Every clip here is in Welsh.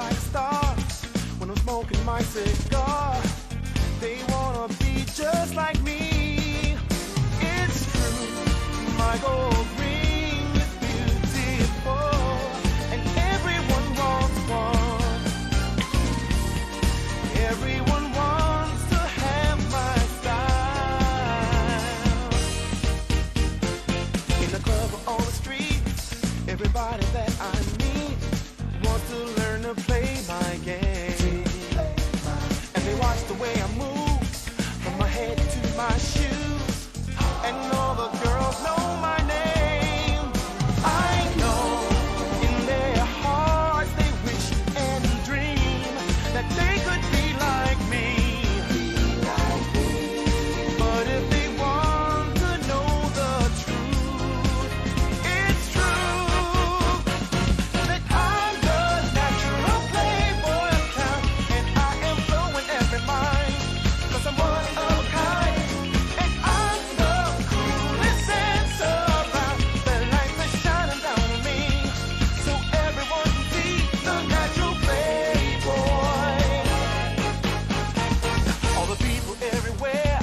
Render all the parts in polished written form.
like stars when I'm smoking my cigar. They wanna be just like me. It's true, my gold ring is beautiful, and everyone wants one. Everyone wants to have my style. In the club or on the street, everybody that I meet wants to learn to play my game. And they watch the way I move, from my head to my shoes. And all the girls know my name. I know in their hearts they wish and dream that they could be like me. But if they want to know the truth, it's true that I'm the natural playboy of town, and I am blowing every mind, 'cause I'm one of a kind, and I'm the coolest dancer around. The lights are shining down on me, so everyone can see the natural playboy. All the people everywhere,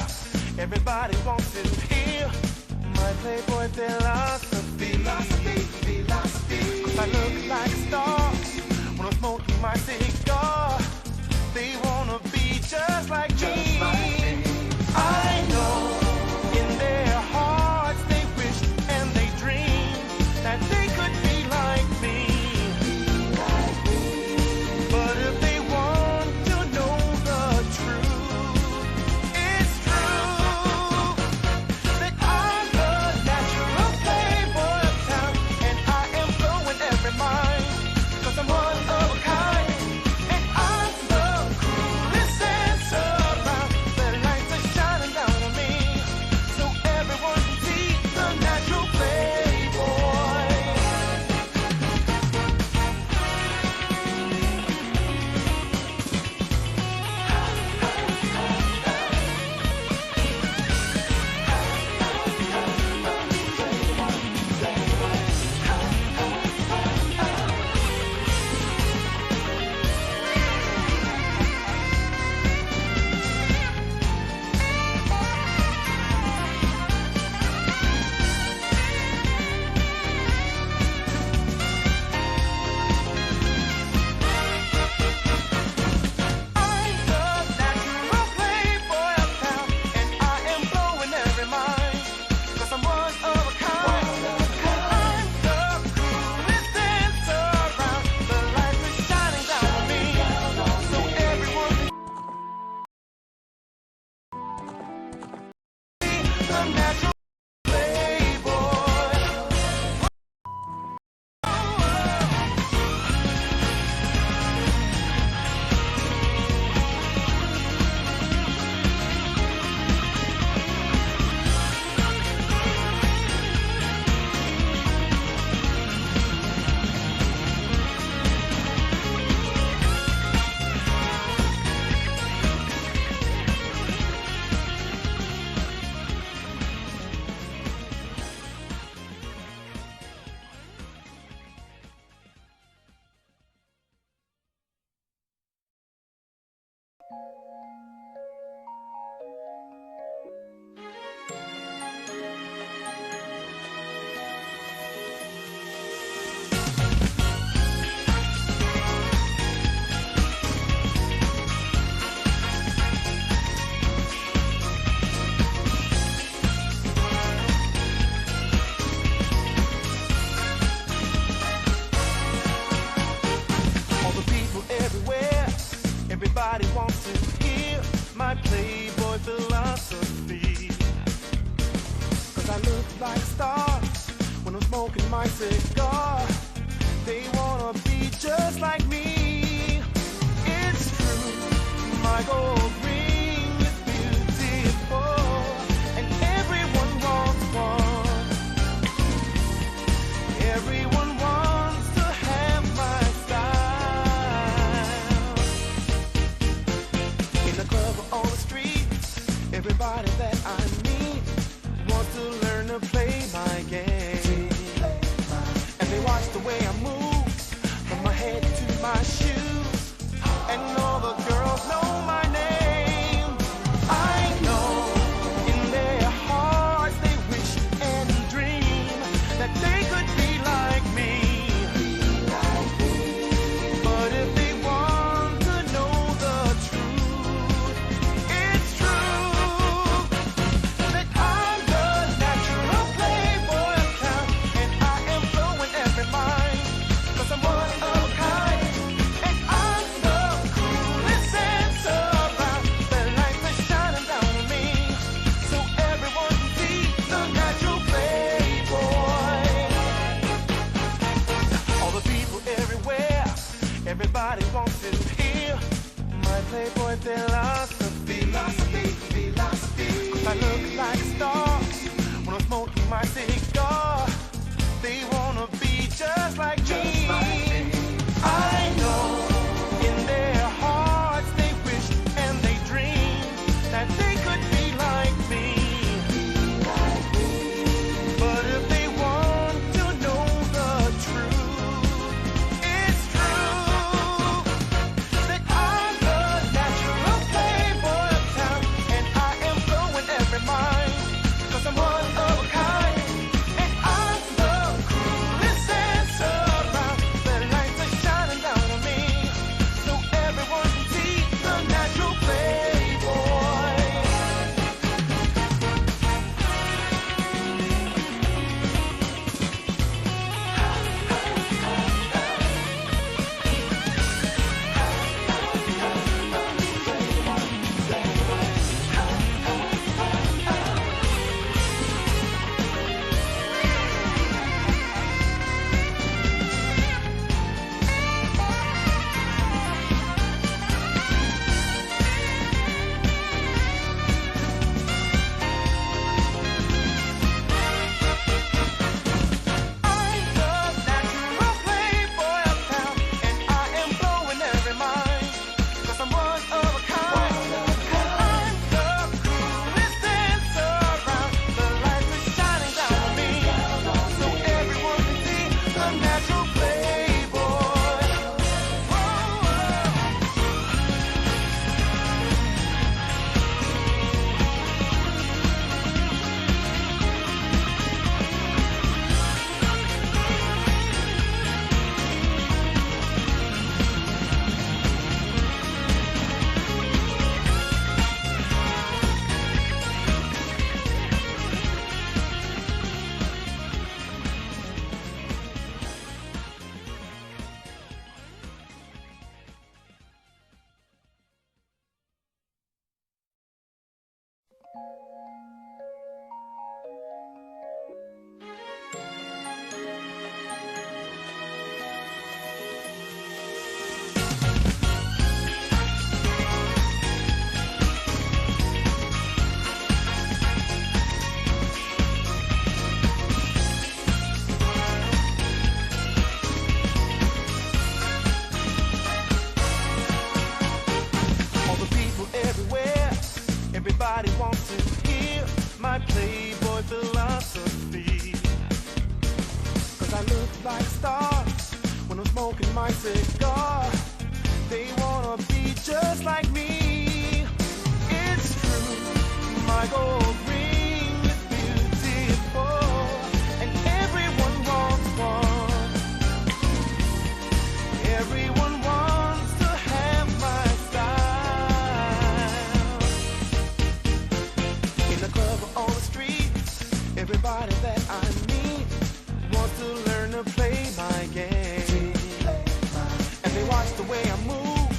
everybody wants to hear my playboy philosophy. 'Cause I look like stars when I'm smoking my cigar. They wanna be just like me. I know in their hearts they wish and they dream that they could be like me. But if they want to know the truth, it's true that I'm the natural playboy of town, and I am blowing every mind, 'cause I'm one of a kind, and I'm the coolest dancer around. The lights are shining down on me, so everyone can see the natural playboy. I'm the natural playboy of town, and I am blowing every mind, 'cause I'm one of a kind. I'm the coolest dancer around. The lights are shining down on me, so everyone can see the natural playboy. All the people everywhere, everybody wants to hear my playboy philosophy. 'Cause I look like stars when I'm smoking my cigar. They wanna be just like me. It's true, my gold ring is beautiful, and everyone wants one. Everyone wants to have my style. In the club or on the street, everybody that I meet wants to learn to play my game. And they watch the way I move, from my head to my shoes. natural playboy. All the people everywhere, everybody wants to hear my playboy philosophy. Cause I look like stars when I'm smoking my cigar. They wanna be just like me. It's true, my gold ring is beautiful, and everyone wants one. Everyone wants to have my style. In the club or on the street, everybody that I meet wants to learn to play my game. And they watch the way I move,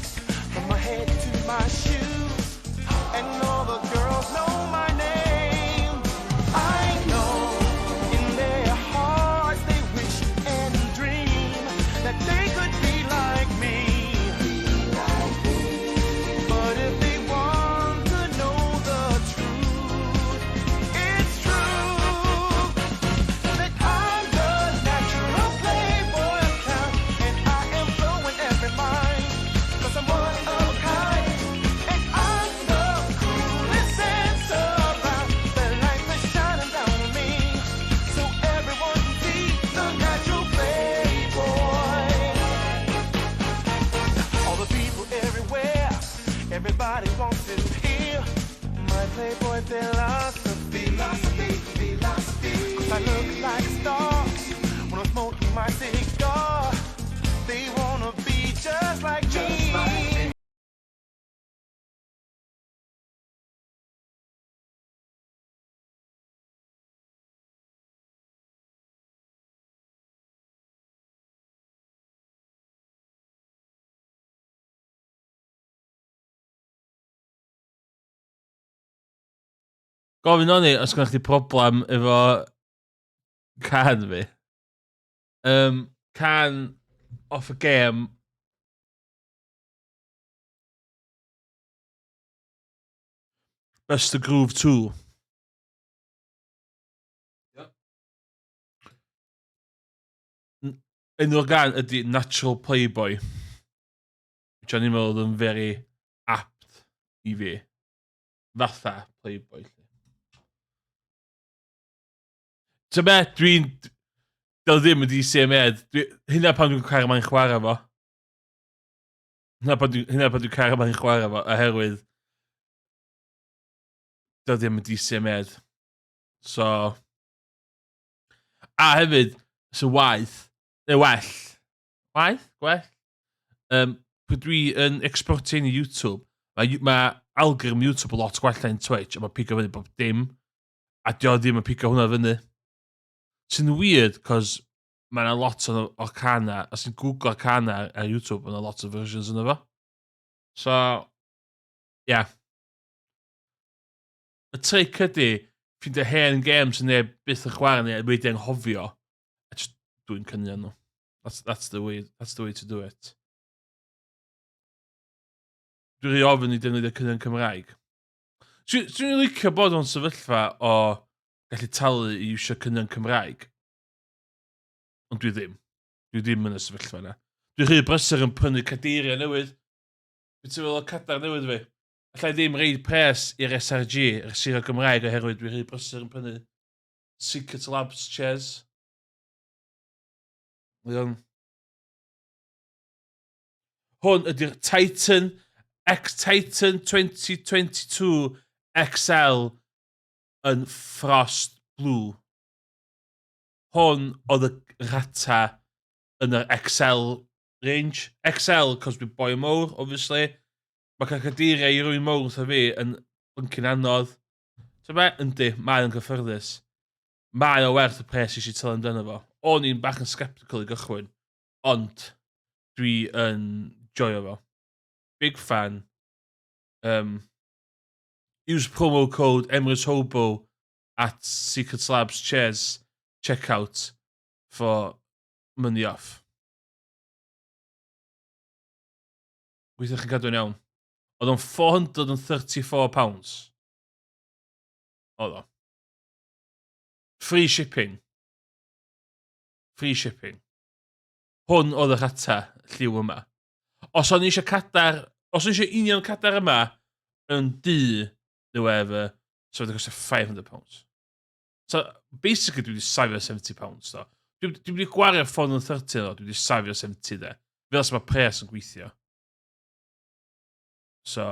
from my head to my shoes. And all the girls know my name. I know in their hearts they wish and dream that they could be like me. But if they want to know the truth, it's true that I'm the natural playboy account, and I am blowing every mind. Cause I'm one of a kind, and I'm the coolest sense around. The light is shining down on me, so everyone can see the natural playboy. All the people everywhere, everybody wants to hear my playboy philosophy. Cause I look like stars when I'm smoking my cigar. They wanna be just like me. Gofyn o'n i os gynna chdi problem efo can fi. Can off a game Best of Groove 2. Enw'r gan ydy Natural Playboy. Which o'n i'n meddwl yn very apt i fi. Fatha Playboy. Ta be, Dal ddim yn DCMed. Hynna pan dwi'n cael mae'n chwarae fo. Hynna pan dwi'n cael mae'n chwarae fo, oherwydd dal ddim yn DCMed. So... A hefyd, so waith, neu well. Waith? Gwell? Pwy dwi yn exportio i YouTube, mae algorithm YouTube a lot gwell yn Twitch, a mae pigo fyny bob dim, a dio ddim yn pigo hwnna fyny. Sy'n weird, cos mae yna lot o Ocarina, os ti'n Google Ocarina ar YouTube, mae yna lot o versions yna fo. So, yeah. Y trick ydy, ffeindio hen games yn neb byth yn chwarae neu wedi anghofio, a just dwi'n cynnig nhw. That's the way to do it. Dwi'n rhi ofyn i defnyddio cynnig yn Cymraeg. Dwi'n licio bod o'n sefyllfa o gallu talu i iwsio cynnig yn Cymraeg. Ond dwi ddim. Dwi ddim yn y sefyllfa yna. Dwi'n rhy brysur yn prynu cadeiriau newydd. Dwi'n teimlo o cadar newydd fi. Allai ddim reid pres i'r SRG, yr Sir Gymraeg, oherwydd dwi'n rhy brysur yn prynu Secret Labs chairs. Iawn. Hwn ydy'r Titan 2022 XL yn Frost Blue. Hwn oedd y rata yn yr XL range. XL, cos dwi'n boi mowr, obviously. Mae cael cadeiriau i rwy'n mowr wrtho fi yn byncyn anodd. So be? Yndi, mae o'n gyffyrddus. Mae o werth y pres i si tyl amdano fo. O'n i'n bach yn skeptical i gychwyn, ond dwi yn joio fo. Big fan. Use promo code EmrysHobo at Secret Labs Chairs checkout for money off. Gweithio chi'n cadw'n iawn. Oedd o'n £434. Oedd o. Free shipping. Free shipping. Hwn oedd y rata lliw yma. Os o'n i eisiau union cadar yma yn du neu whatever, so wedi costio £500. So, basically, dwi wedi safio £70, do. Dwi wedi gwario £430, do. Dwi wedi safio 70, de. Fel os mae pres yn gweithio. So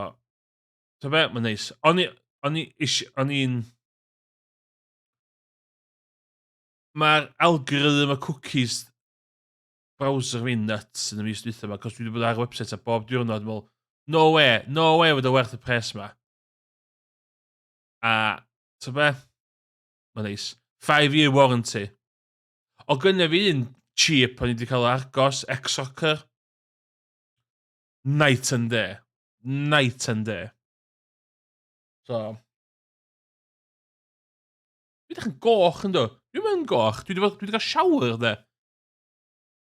be, mae'n neis. O'n i'n... Mae'r algorithm y cookies browser fi'n nuts yn y mis dwytha yma, cos dwi wedi bod ar y website a bob diwrnod, dwi'n meddwl, no way fod o werth y pres yma. A, so be? Mae'n neis. 5-year warranty. O gynna fi un cheap o'n i wedi cael argos, X-Soccer. Night and day. Night and day. So. Dwi ddech yn goch yn do. Dwi'n mynd goch. Dwi wedi cael shower, de.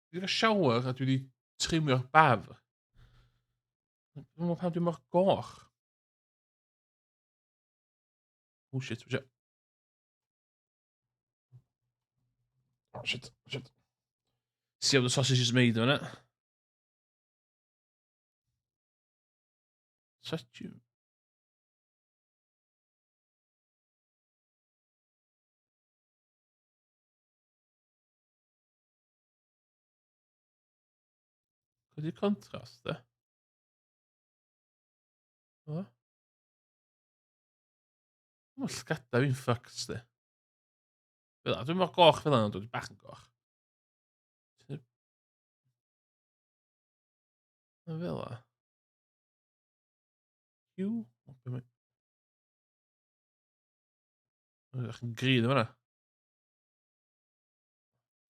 Dwi wedi cael shower a dwi wedi trimio'r baf. Dwi'n meddwl pan dwi'n mor goch. Oh shit. Oh shit. See how the sausage is made, isn't it? Such you. Could you contrast there? O? Mae'n llgada fi'n ffucks, de. Dwi'n mor goch fel yna, dwi'n bach yn goch. Fel yna. Hugh? Ydych chi'n grin yma na?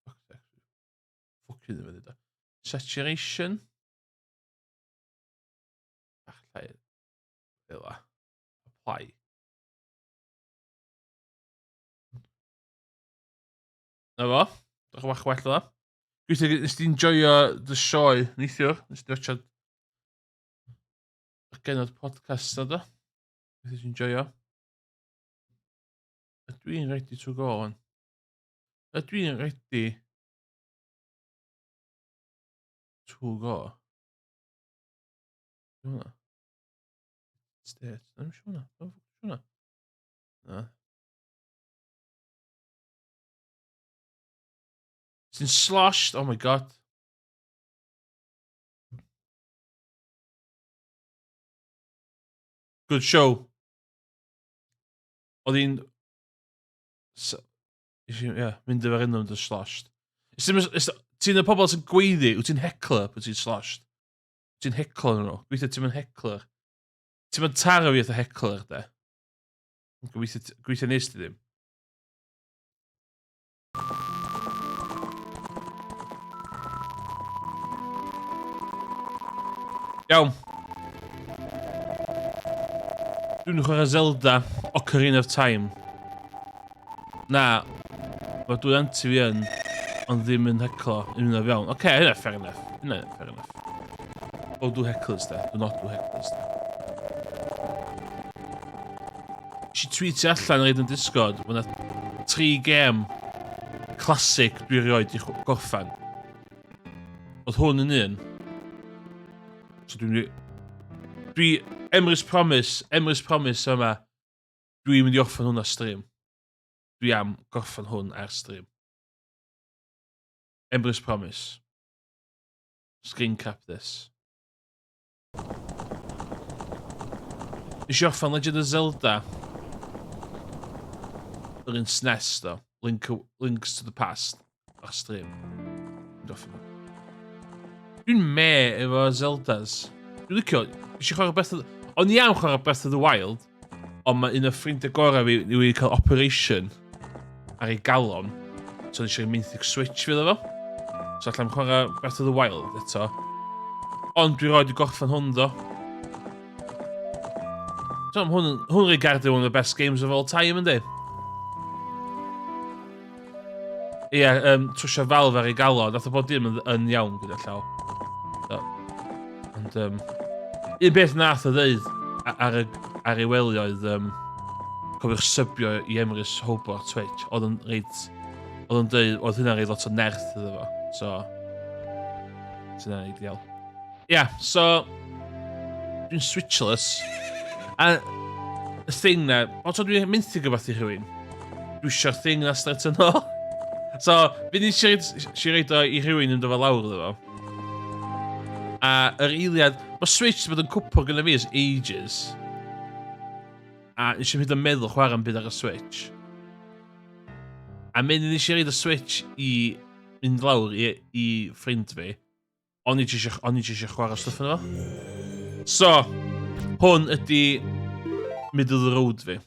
Ffwcyn ddim yn dweud. Saturation. Allai. Fel yna. Apply. Na fo. Dach wach well yna. Gweithio, nes ti'n joio dy sioe neithiwr? Nes ti'n watchad y genod podcast na do? Gweithio ti'n joio? Ydw i'n ready to go on? Ydw i'n ready to go? Hwna. State. Ddim siw hwnna. Na. Ti'n sloshed? Oh my god. Good show. Oedd hi'n... mynd efo'r enw yn dy sloshed. Ti'n y pobl sy'n gweiddi, wyt ti'n heckler pwy ti'n sloshed? Wyt ti'n heckler nhw? Gweithio ti'n mynd heckler. Ti'n mynd taro fi eitha heckler, de? Gweithio nes ti ddim. Iawn. Dwi'n chwarae Zelda Ocarina of Time. Na, mae dwy anti fi yn, ond ddim yn heclo, yn mynd o fiawn. Oce, hynna fair enough. O, dwy heclers da. Do not dwy heclers da. Si tweetio allan ar yn Discord, mae yna 3 gêm classic dwi'n rioed i gorffan. Oedd hwn yn un. So Emrys Promise yma, dwi'n mynd i orffan hwn ar stream. Dwi am gorffan hwn ar stream. Emperor's Promise. Screen cap this. Is your fan Legend of Zelda? Yr un SNES, though. Links to the Past. Ar stream. Dwi'n efo Zeldas. Dwi'n licio, eisiau chwarae Breath of the... O'n iawn chwarae Breath of the Wild, ond mae un o ffrindiau gorau fi wedi cael operation ar ei galon. So o'n eisiau Mythic Switch fydd efo. So allan chwarae Breath of the Wild eto. Ond dwi roed i gorffan hwn, do. So hwn regarded one of the best games of all time, ynddi? Ie, trwsio Valve ar ei galon, nath o bod dim yn iawn gyda llaw. So, ond, un beth nath o ddeud ar ei weli oedd cofiwch sybio i Emrys Hobo ar Twitch. Oedd yn dweud, oedd hynna'n reid lot o nerth iddo fo. So, hynna'n ideal. Ie, so, dwi'n switchless. A y thing na, bod dwi'n mynd i gyfath i rhywun, dwi eisiau'r thing na start yn ôl. So, fi ni eisiau reid o i rhywun yn dod lawr iddo fo. A yr eiliad, mae Switch wedi bod yn cwpl gyda fi as ages. A eisiau hyd yn meddwl chwarae'n byd ar y Switch. A mynd i eisiau reid y Switch i mynd lawr i ffrind fi. O'n i eisiau chwarae stwff yn efo. So, hwn ydi middle of the road fi.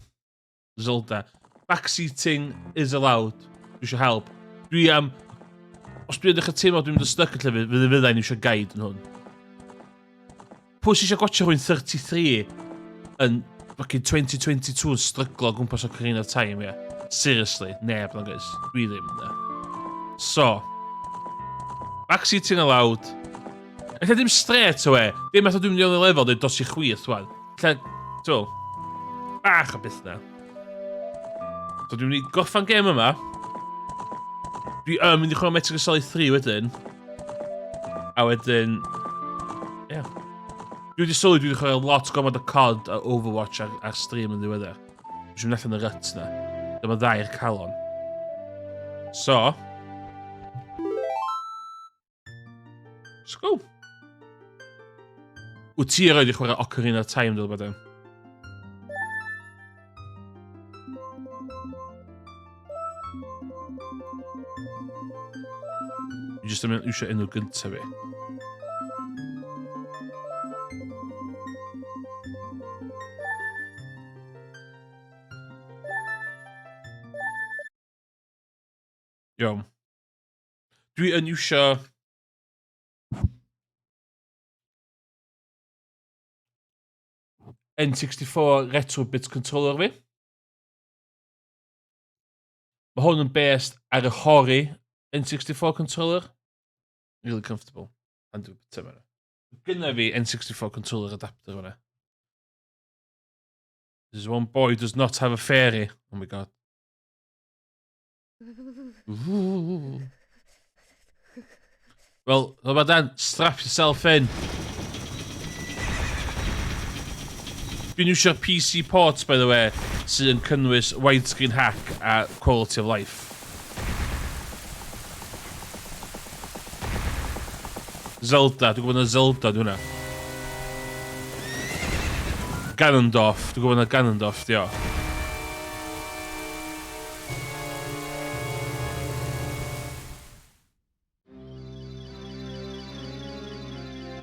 Zelda. Backseating is allowed. Dwi eisiau help. Os dwi'n edrych y teimlo dwi'n mynd y stuck yn lle fyddai'n eisiau guide yn hwn. Pwy sy'n eisiau gwachio hwy'n 33 yn fucking 2022 yn stryglo gwmpas Ocarina of Time, ie. Seriously, neb na gys. Dwi ddim, ne. So, backseating allowed. Ella dim straight o e. Dim eto dwi'n mynd i o'n lefel dweud dos i chwith, wan. Ella, to, bach o beth na. So dwi'n mynd i gorffan gêm yma. Dwi'n mynd i chwarae Metal Gear Solid 3 wedyn. A wedyn... Ie. Dwi wedi sylwi dwi wedi chwarae lot gomod o COD a Overwatch ar stream yn ddiweddar. Dwi'n mynd allan y ryt na. Dyma dda i'r calon. So... Let's go. Wyt ti roed i chwarae Ocarina of Time, dwi'n bod. Just yn mynd eisiau enw gyntaf fi. Iawn. Dwi yn eisiau... N64 retro bit controller fi. Mae hwn yn based ar y Hori N64 controller. Really comfortable. And do bit yma. Gynna fi N64 controller adapter hwnna. This is one boy does not have a fairy. Oh my god. Ooh. Well, how about that? Strap yourself in. Dwi'n iwsio'r PC ports, by the way, sydd yn cynnwys widescreen hack a quality of life. Zelda, dwi'n gwybod na Zelda di hwnna. Ganondorf, dwi'n gwybod na Ganondorf di o.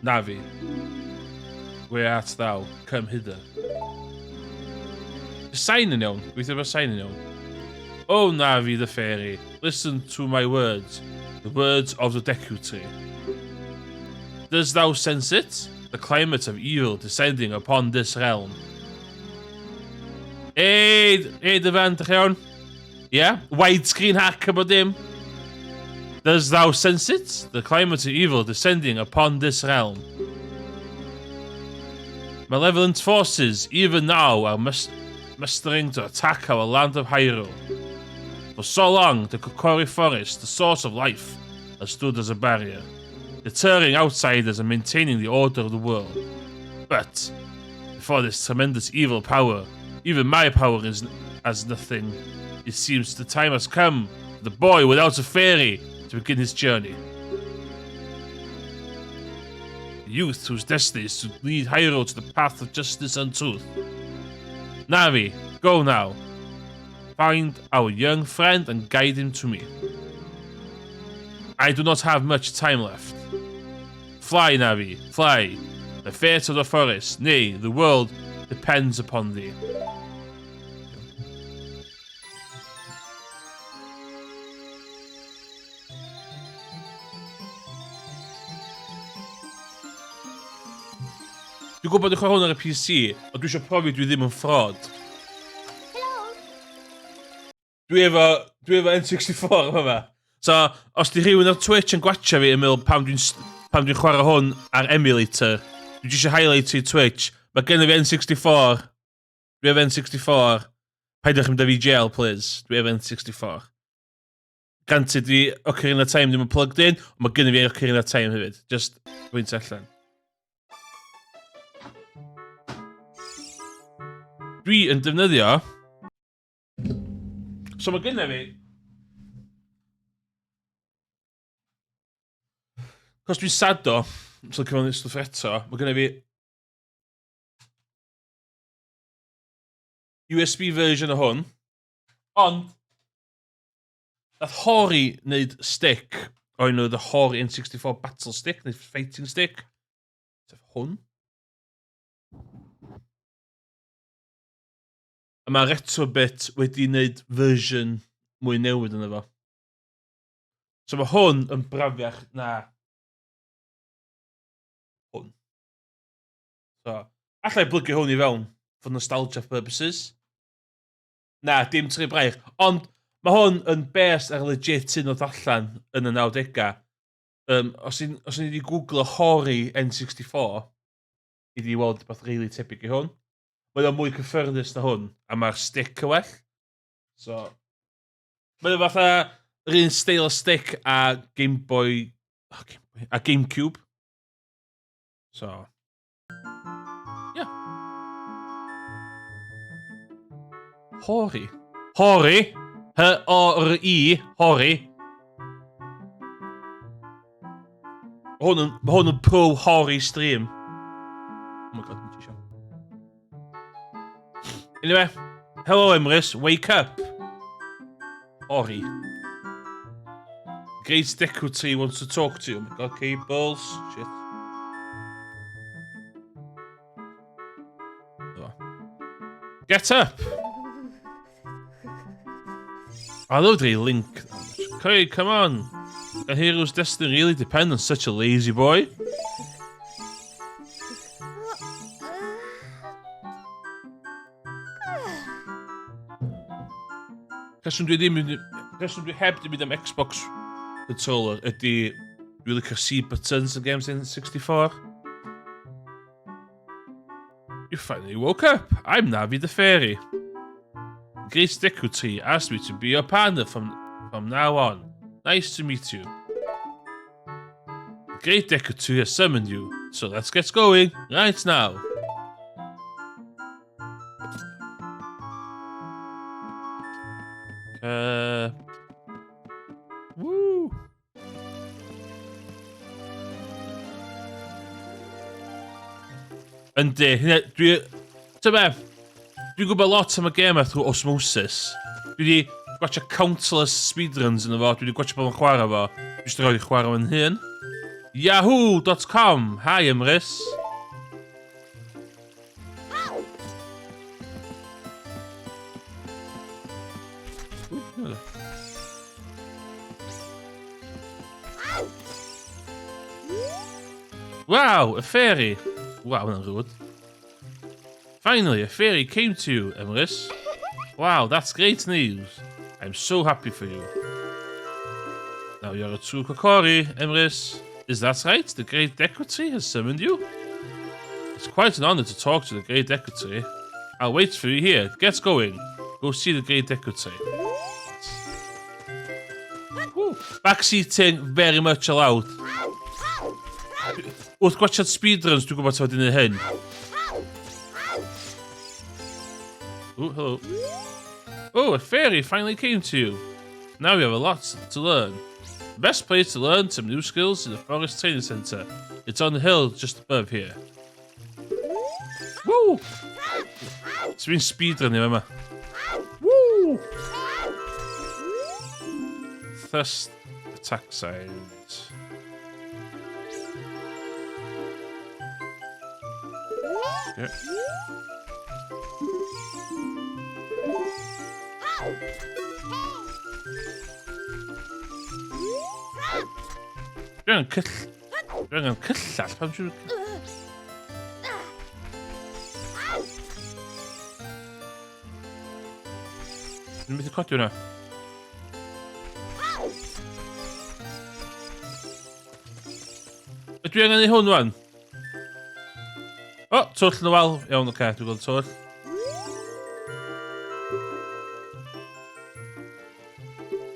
Navi. Where art thou? Come hither. The sign yn iawn. Gweithio efo sign yn iawn. Oh, Navi the fairy, listen to my words. The words of the Deku Tree. Does thou sense it? The climate of evil descending upon this realm. Hey, dy fan, dych iawn? Yeah? Widescreen hack about him. Does thou sense it? The climate of evil descending upon this realm. Malevolent forces, even now, are mustering to attack our land of Hyrule. For so long, the Kokori Forest, the source of life, has stood as a barrier, deterring outsiders and maintaining the order of the world. But, before this tremendous evil power, even my power is as nothing. It seems the time has come for the boy without a fairy to begin his journey. A youth whose destiny is to lead Hyrule to the path of justice and truth. Navi, go now. Find our young friend and guide him to me. I do not have much time left. Fly, Navi, fly. The fate of the forest, nay, the world, depends upon thee. Dwi'n gwybod ych hwn ar y PC, ond dwi eisiau profi dwi ddim yn ffrod. Dwi efo N64 yma. So, os di rhywun ar Twitch yn gwatcha fi yn meddwl pam dwi'n chwarae hwn ar emulator, dwi eisiau highlight i Twitch, mae gen i fi N64. Dwi efo N64. Paidwch yn da fi jail, please. Dwi efo N64. Granted, di Ocarina Time ddim yn plugged in, ond mae gen i fi Ocarina Time hefyd. Just pwynt allan. Dwi yn defnyddio... So mae gen i fi... Cos dwi'n sado, so cyfan stwff eto, mae gen i fi... USB version o hwn. Ond... Nath Hori wneud stick o enw the Hori N64 Battle Stick, neu Fighting Stick. Sef hwn. A mae Retrobit wedi wneud version mwy newid yn efo. So mae hwn yn brafiach na hwn. So, allai blygio hwn i fewn for nostalgia purposes. Na, dim tri braich. Ond mae hwn yn best ar legit un o allan yn y 90au. Os ni wedi googlo Hori N64, i di weld beth really tebyg i hwn. Mae'n mwy cyffyrddus na hwn, a mae'r stick y well. So, mae'n fatha yr un steil o stick a Game Boy... a GameCube. So, yeah. Hori. Hori. H-O-R-I. Hori. Mae hwn yn pro Hori stream. Oh my god, mae'n tisio. Anyway, hello Emrys, wake up. Ori. Great Decorator wants to talk to you. Oh my god, cables. Shit. Oh. Get up! I love the link. Okay, come on. A hero's destiny really depends on such a lazy boy. Cyswn dwi heb di mynd am Xbox controller ydy dwi licio C buttons yn games N64. You finally woke up. I'm Navi the Fairy. The Great Decorator asked me to be your partner from now on. Nice to meet you. The Great Decorator has summoned you, so let's get going right now. Woo! Yndi, dwi'n gwybod lot am y gêm trwy osmosis. Dwi wedi gwatcha countless speedruns yn efo, dwi wedi gwatcha bod yn chwarae fo. Dwi eisiau rhoi chwarae fo'n hyn. Yahoo.com, hi Emrys. Wow, a fairy. Wow, that's rude. Finally, a fairy came to you, Emrys. Wow, that's great news. I'm so happy for you. Now you're a true Kokori, Emrys. Is that right? The Great Decorator has summoned you? It's quite an honor to talk to the Great Decorator. I'll wait for you here. Get going. Go see the Great Decorator. Backseating very much allowed. Wrth gwachod speedruns, dwi'n gwybod sef wedi'n hyn. Oh, hello. Oh, a fairy finally came to you. Now we have a lot to learn. The best place to learn some new skills is the Forest Training Center. It's on the hill just above here. Woo! It's been speedrunning, remember? Woo! Thrust attack signs. Yeah. Dwi'n cyllall pam siwr... Dwi'n methu codi hwnna. Dwi angen ei hwn wan? O, twll yn y wal. Iawn, oce, dwi'n gweld twll.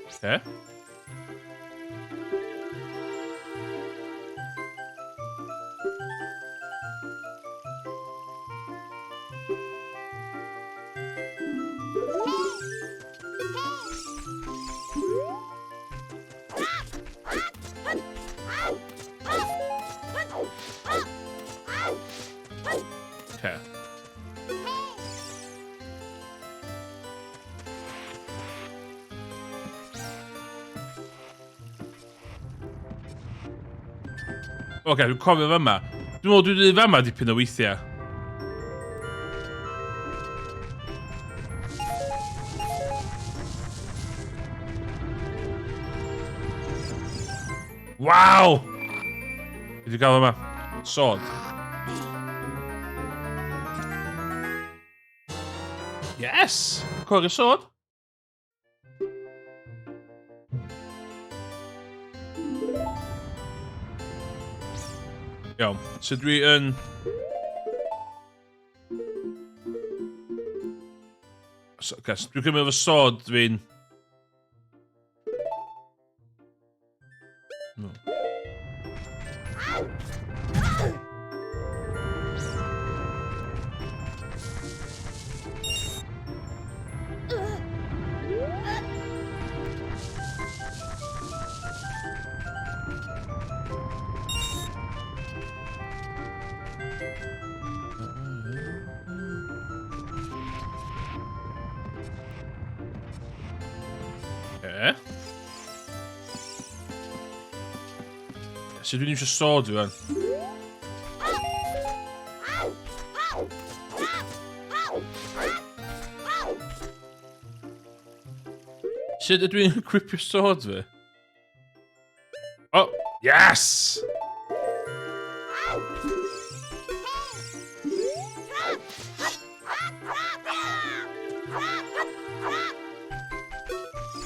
Oce. Okay. Okay, dwi'n cofio fe yma. Dwi'n meddwl dwi'n dweud fe yma dipyn o weithiau. Waw! Dwi wedi gael yma. Sword. Yes! Cwrdd y sword. Iawn, so dwi yn... Dwi'n cymryd fy sword dwi'n... No. Okay. So dwi'n eisiau sword rwan. Sut ydw i'n equipio sword fi? Oh, yes!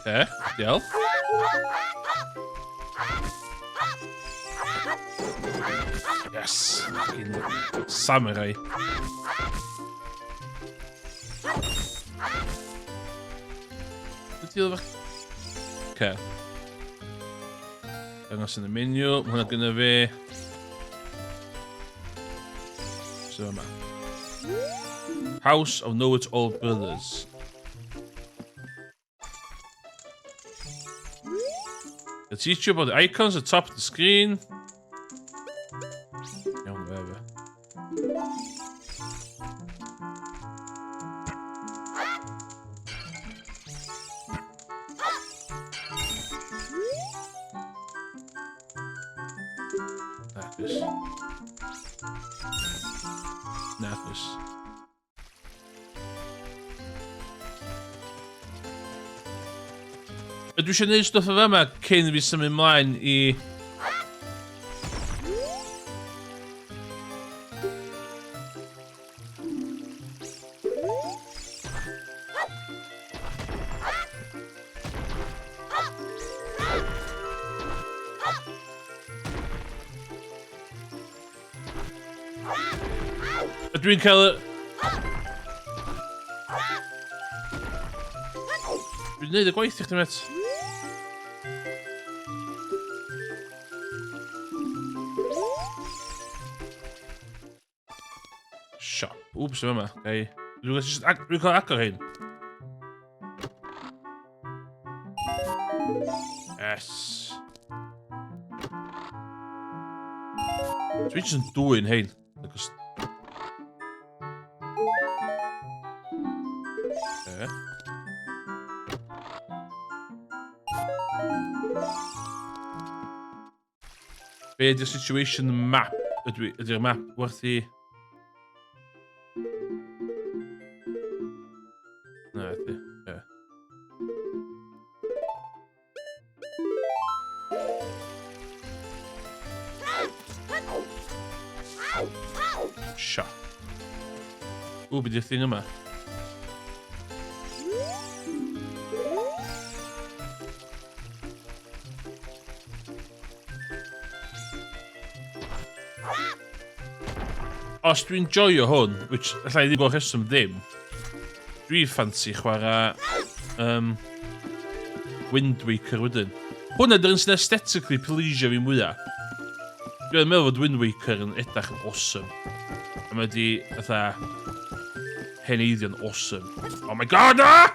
Okay, diolch. Yes! Samurai. Okay. Dangos yn y menu, mae hwnna gyda fi. So yma. House of Know Its Old Brothers. It'll teach you about the icons at the top of the screen. Iawn, whatever. Nafis. Nafis. Dwi eisiau gwneud stwff o fe yma cyn fi symud ymlaen i... Dwi'n cael y... Dwi'n gwneud y gwaith i chdi met. Shop. Oops, yma. Okay. Dwi'n cael agor hyn. Yes. Dwi jyst yn dwy'n hein. Be ydy'r situation map? Ydy'r map werthu... Na, ydy. Sha. Be di'r thing yma? Os dwi'n joio hwn, which allai ddim gweld rheswm ddim, dwi'n ffansi chwarae Wind Waker wedyn. Hwna dyr yn sy'n aesthetically pleasio fi mwyaf. Dwi'n meddwl fod Wind Waker yn edrych yn awesome. A mae di, fatha, heneiddio'n awesome. Oh my god, ah!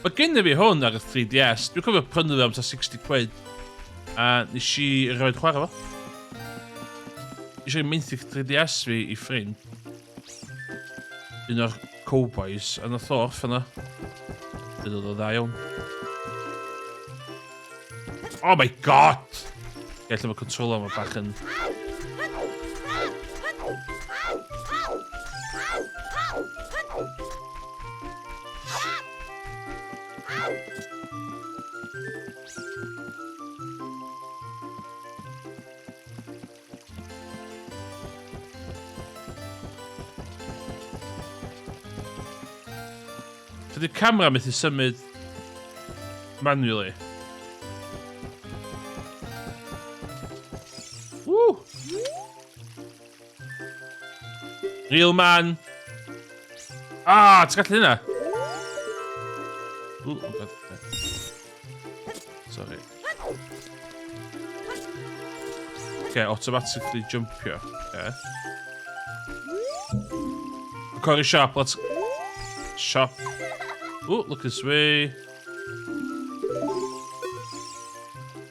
Mae gen i fi hwn ar y 3DS. Dwi'n cofio prynu fe am ta 60 quid. A nes i roed chwarae fo. Nes i'n menthyg 3DS fi i ffrind. Un o'r cowboys. A nath o off yna. Dyn oedd o dda iawn. Oh my god! Gell am y controller yma bach yn... Dydy'r camera methu symud manually. Woo! Real man! Ah, ti'n gallu hynna? Ooh, oh god. Sorry. Okay, automatically jumpio. Okay. Corey Sharp, let's... Sharp. Oh, look this way.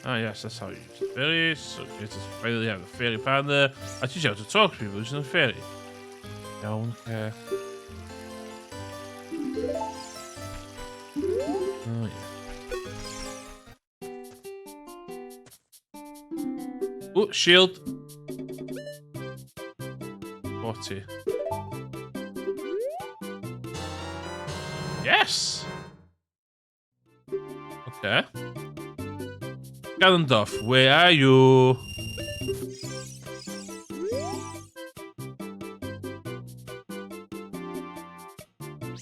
Ah, yes, that's how you use the fairy. So, you just finally have a fairy panda. I teach you how to talk to people using a fairy. Iawn, okay. Oh, yeah. Oh, shield. 40. Yes! Okay. Ganondorf, where are you?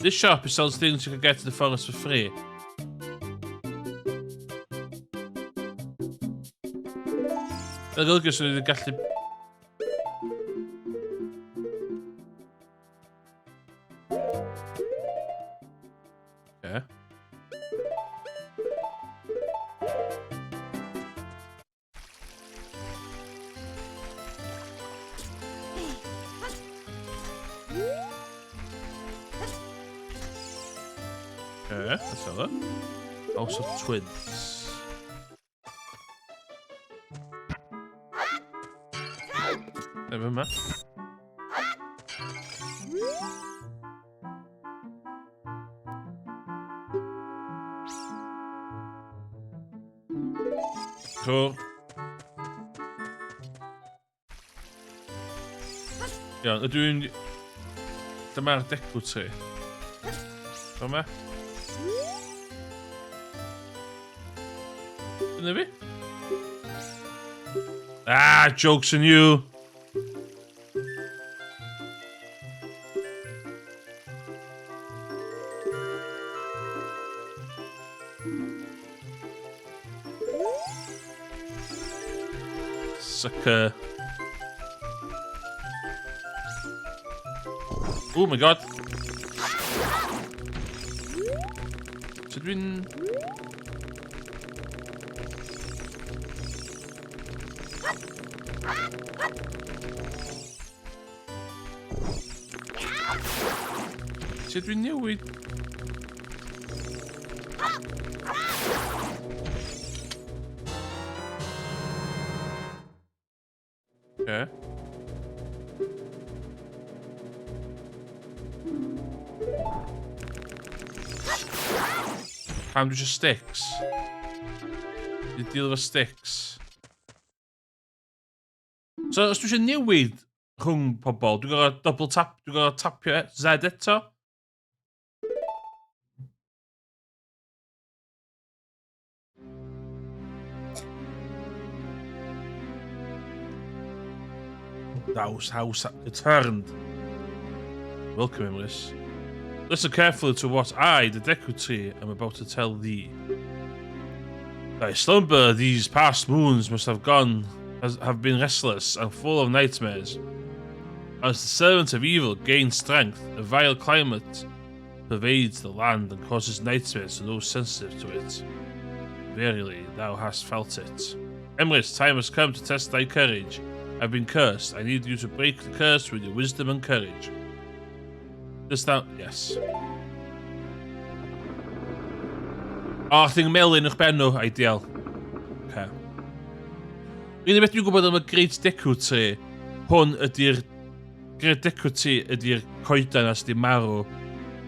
This shop sells things you can get to the forest for free. Yr olygys yn gallu... Okay. Okay, let's have that. House of Twins. Never mind. Cool. Iawn, ydw i'n... Dyma'r decw ti. Dyma. Dyna fi? Ah, joke's on you. Sucker. Oh my god. So dwi'n... So dwi'n newid... Okay. Pam dwi isio sticks? Dwi deal efo sticks. So, os dwi isio newid rhwng pobl, dwi'n gorau double tap, dwi'n gorau tapio Z eto? House returned. Welcome, Emrys. Listen carefully to what I, the Deputy, am about to tell thee. Thy slumber these past moons must have have been restless and full of nightmares. As the servant of evil gains strength, a vile climate pervades the land and causes nightmares to those sensitive to it. Verily, thou hast felt it. Emrys, time has come to test thy courage. I've been cursed. I need you to break the curse with your wisdom and courage. Does that... Yes. O, thing melyn o'ch benw, ideal. Okay. Unig beth dwi'n gwybod am y Great Deputy, hwn ydy'r... Great Deputy ydy'r coedan as di marw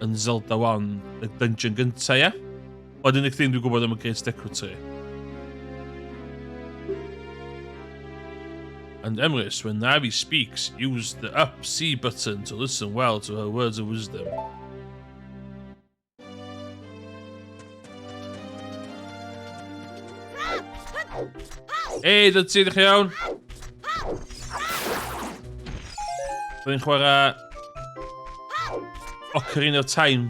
yn Zelda 1, y dungeon gynta, ie? O'r unig thing dwi'n gwybod am y Great Deputy. And Emrys, when Navi speaks, use the up C button to listen well to her words of wisdom. Hey, dat zie je iawn. Dwi'n chwarae Ocarina of Time.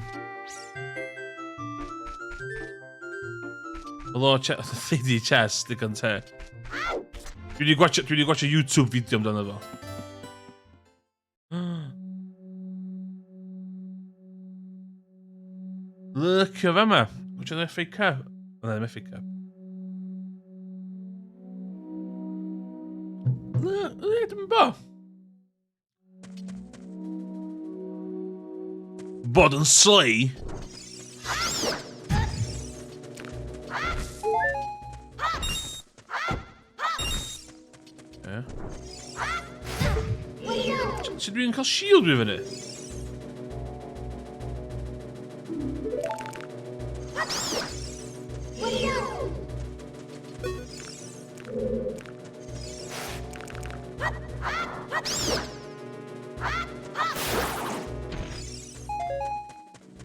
Although 3D chess, digon te. Dwi wedi gwachio YouTube video amdano fo. Lycio fe yma. Gwachio'n FA Cup. O, na, ddim FA Cup. Dwi'n bo. Bod yn slay. Sut dwi'n cael shield fi fyny?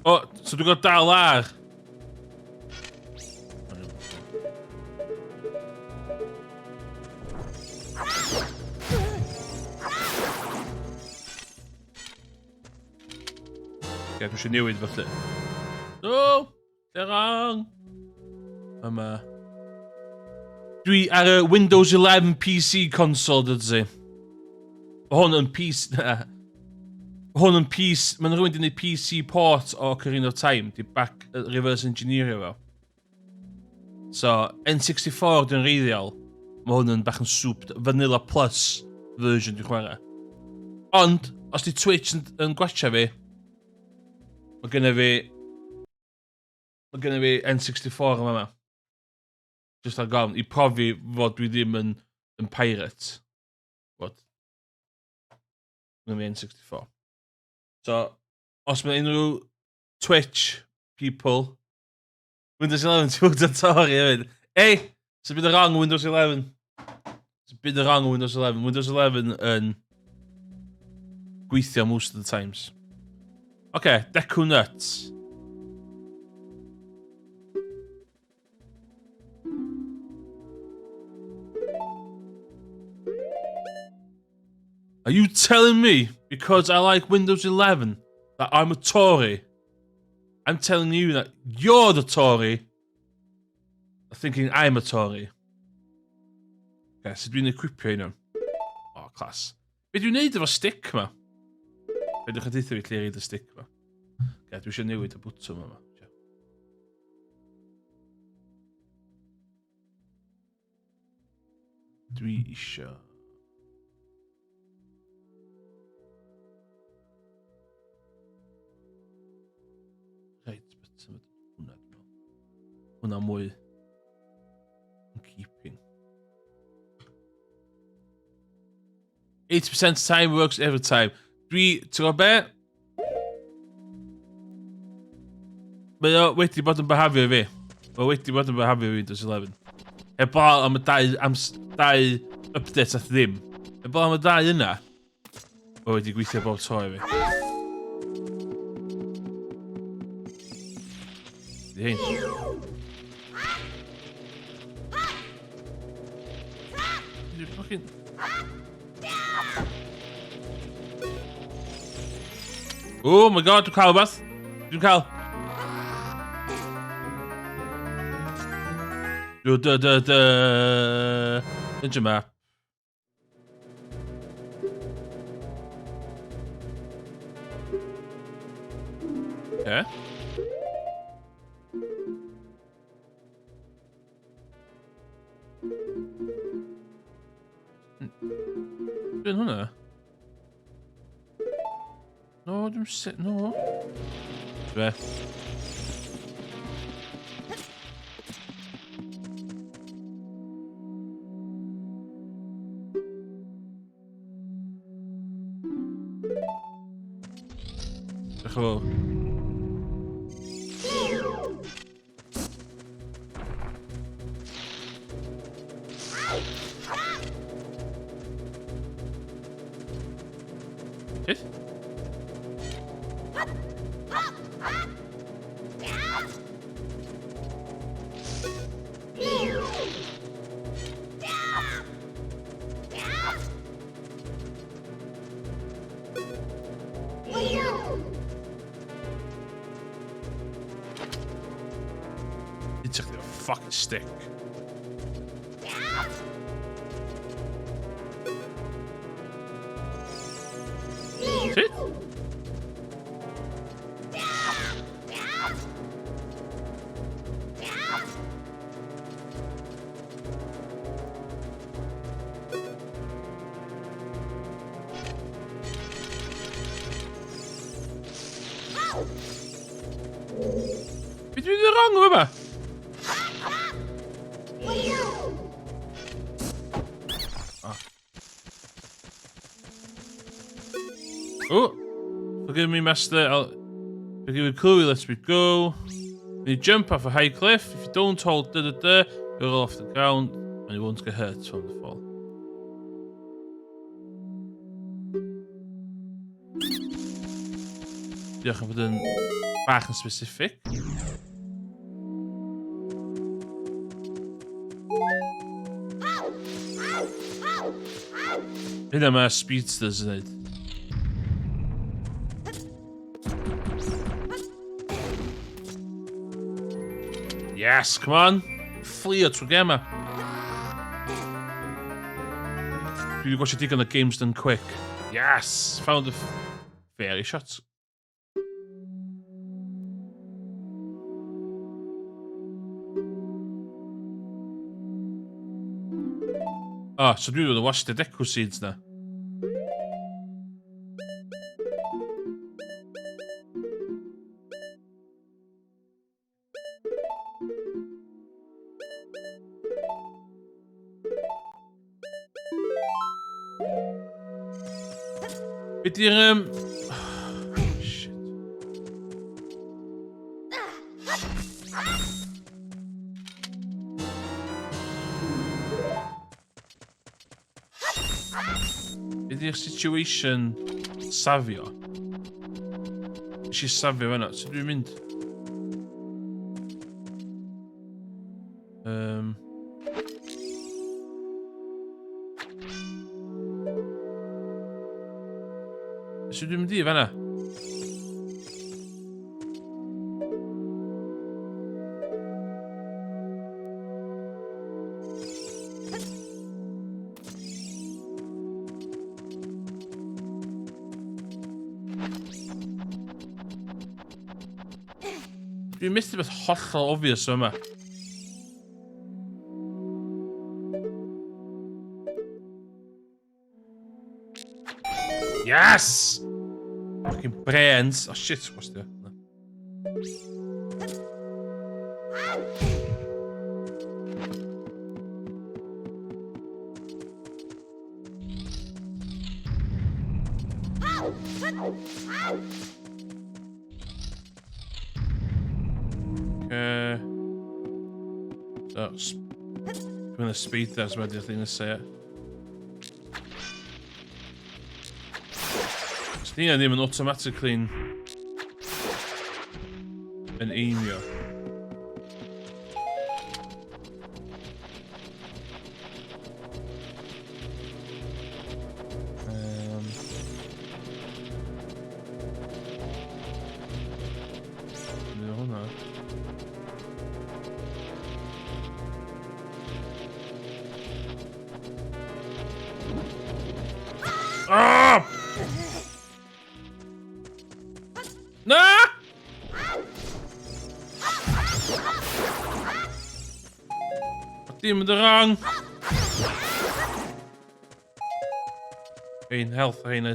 O, so dwi'n cael dal ar. Dwi eisiau newid felly. No! They're wrong! Yma. Dwi ar y Windows 11 PC console, dydw i. Hwn yn PC... Hwn yn PC... Mae'n rhywun wedi gwneud PC port o Ocarina of Time. Di back reverse engineerio fo. So, N64 dwi'n reiddiol. Mae hwn yn bach yn soup. Vanilla Plus version dwi'n chwarae. Ond, os di Twitch yn gwachio fi, mae gynna fi N64 yma. Just ar gofn, i profi fod dwi ddim yn pirate. Fod. Gynna fi N64. So, os mae unrhyw Twitch people, Windows 11, ti'n fawr torri hefyd. Ei, sy'n byd y wrong Windows 11. Sy'n byd y wrong Windows 11. Windows 11 yn gweithio most of the times. Okay, Deku Nuts. Are you telling me, because I like Windows 11, that I'm a Tory? I'm telling you that you're the Tory, thinking I'm a Tory. Okay, so dwi'n equipio un o'n. Oh, class. Be dwi'n neud efo stick ma? Be dwi'n chadeithio fi lle reid y stick ma? Okay, dwi eisiau newid y bwtwm yma. Dwi eisiau... Reit, beth hwnna dwi'n meddwl. hwnna mwy yn keeping. 80% time works every time. Ti'n gwybod be? Mae o wedi bod yn behafio fi. Mae wedi bod yn behafio fi Windows 11. Heblaw am y dau update ath ddim. Heblaw am y dau yna. Mae wedi gweithio bob tro i fi. Di hyn. Dwi'n fucking... Oh my god, dwi'n cael rhywbeth. Dwi'n cael. Ninja map. Okay. Dwi'n hwnna? No, dwi'n sit, no. Dwe. Diolch yn fawr. Beth? It's echt een fucking stick. Zit? Weet je de rang hebben? Oh, forgive me, master. Forgive me, clue. Let me go. You jump off a high cliff. If you don't hold you'll roll off the ground and you won't get hurt from the fall. Diolch am fod yn bach yn specific. Hynna mae speedsters yn neud. Yes, come on. Fflio trwy gema. Dwi wedi gwasio digon o games done quick. Yes, found a fairy shot. Oh, so dwi wedi wasio the deco seeds na. Be di'r shit. Be di'r situation safio? Is she safio fan'na? So dwi'n mynd? So dwi'n mynd i fan'na? Dwi'n mysgu beth hollol obvious yma. Yes! Fucking brains. Oh shit, what's there? No. Okay. That's doing a speed test where the thing is set. Sting ddim yn automatically yn aimio. Ah! No! Wat die me eraan? Eén health heen.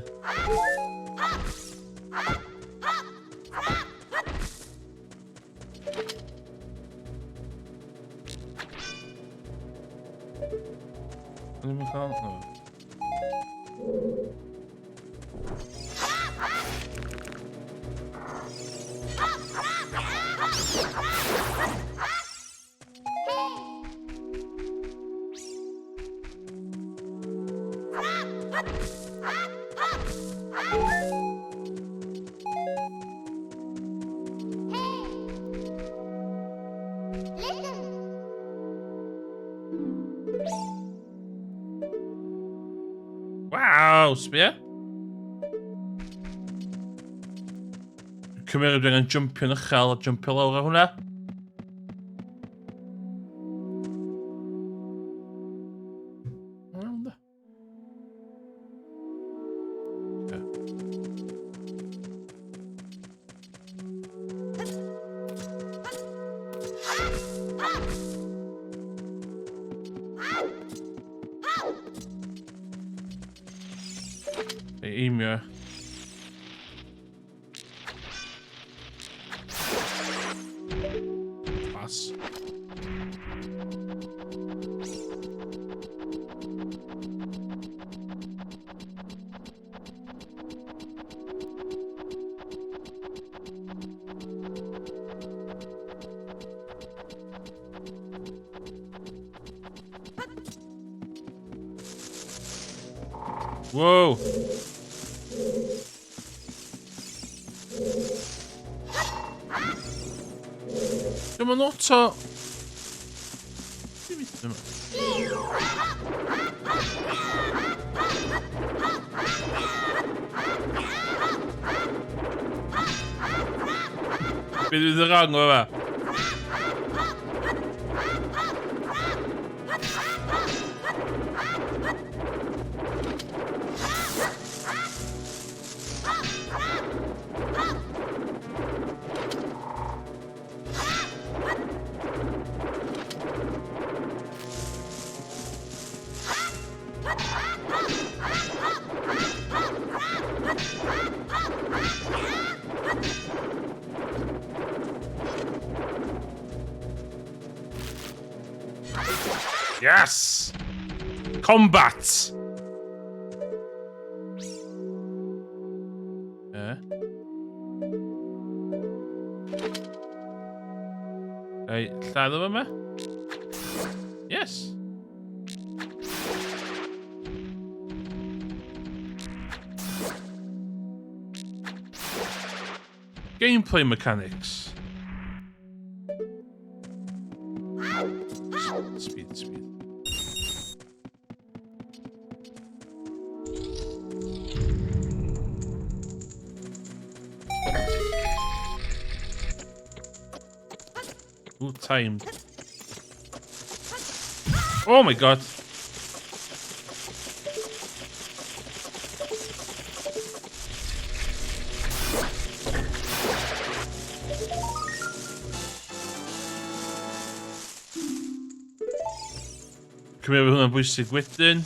Kan die me gaan? No. Wow, sbia. Cymryd yn jumpio yn uchel a jumpio lawr ar hwnna. Emir. Pass. Whoa. Dyma noto. Bydd y rang o fe. Yes! Combat! Hey, lladd o yma? Yes! Gameplay mechanics. Speed. Ooh, timed. Oh my god. Cymryd hwnna'n bwysig wedyn.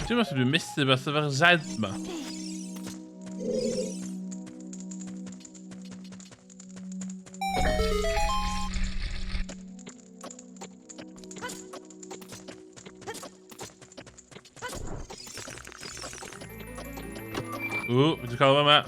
Ti'n meddwl dwi'n mythu beth efo'r Z ma? Fi wedi cael yma.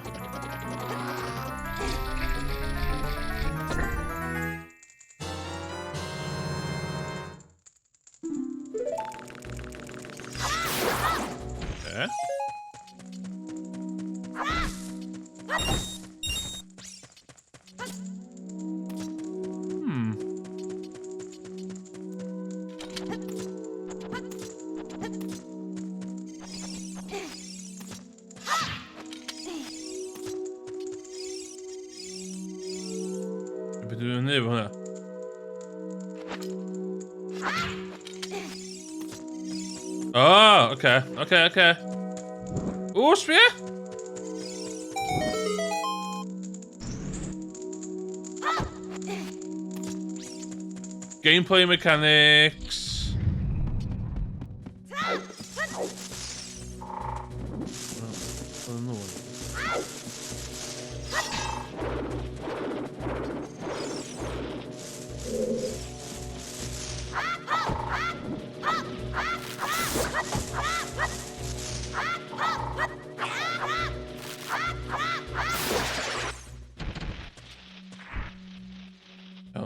Okay. Be dwi'n neud efo hwnna? Oh, okay. Ooh, sbia! Gameplay mechanics.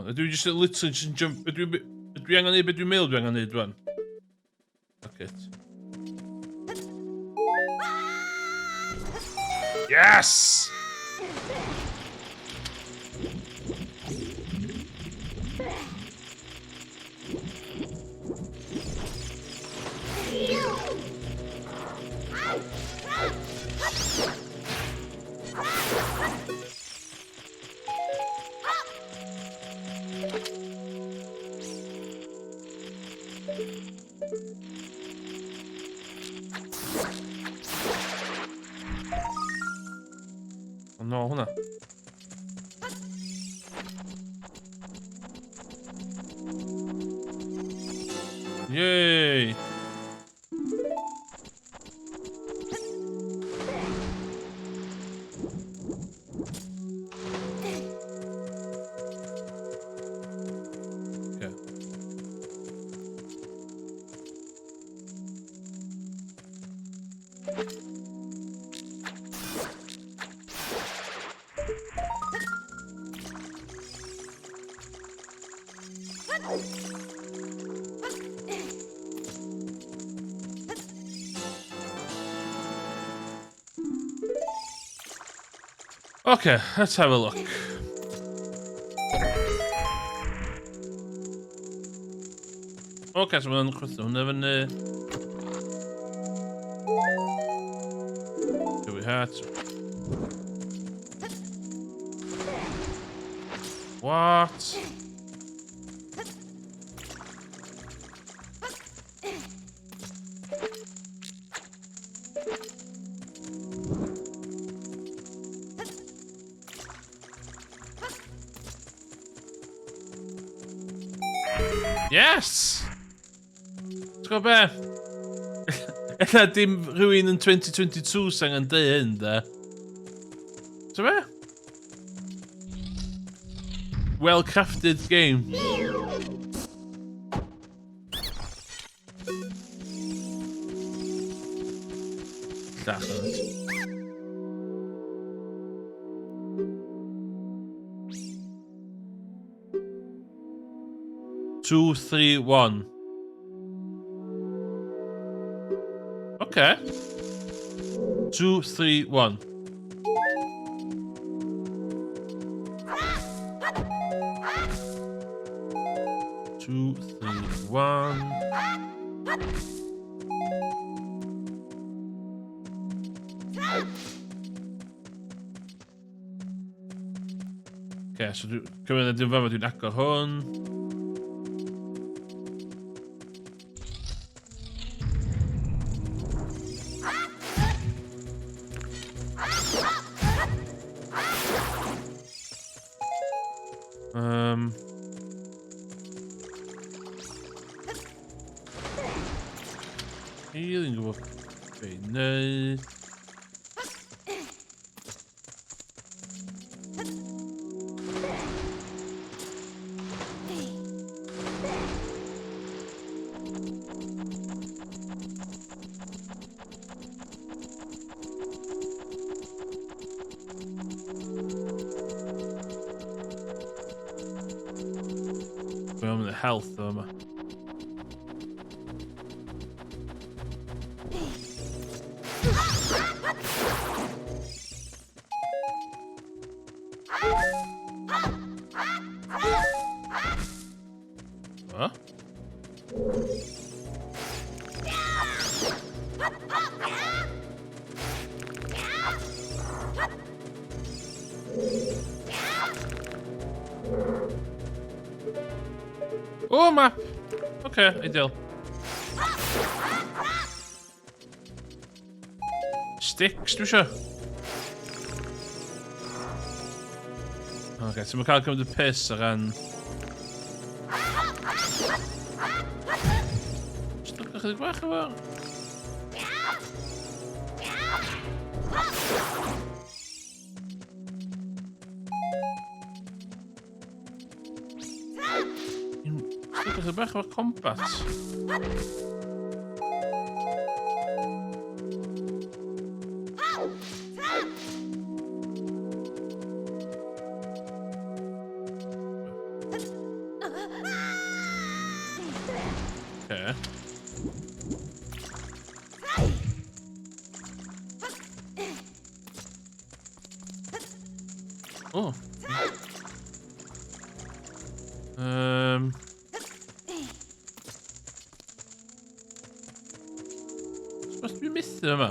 Ydw i just literally just jump... Ydw i angen neud beth dwi'n meddwl dwi angen neud rwan? Fuck it. Yes! Oh no, hwnna. Yay! Okay. Okay, let's have a look. Okay, so mae'n chwythu hwnna fyny. Here we hat. What? Yes! T'w gwybod be? Ella dim rhywun yn 2022 sy'n angen deu hyn, da. T'w be? Well-crafted game. Definitely. Two, three, one. Okay. 2, 3, 1. Two, three, one. Okay, so cymryd y dim fama dwi'n agor hwn. Healing book. Be neud. I'm in the health though, man. Huh? Oh, map. Okay, ideal. Sticks, dwi isio. Okay, so mae'n cael cymryd y piss ar gan... Stuck ychydig bach efo. Stuck ychydig bach efo combat. Okay. Oh. Supposed to be missing yma.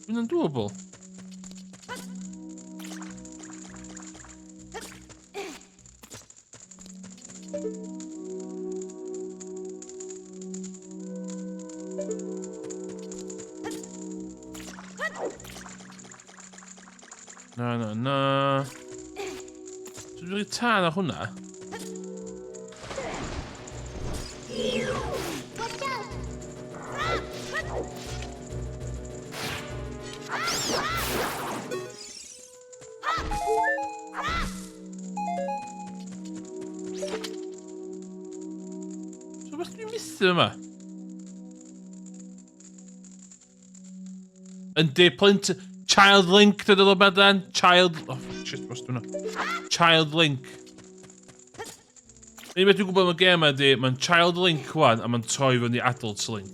Dwi'n undoable. Na. So dwi'n rhaid tan o hwnna. So beth dwi'n misio yma? Yndi, plant... Child Link, dydw i ddod dan. Child... Oh, shit, bos dwi'n Child Link. Unig beth dwi'n gwybod am y gêm ydy, mae'n Child Link wan, a mae'n troi fyny Adult Link.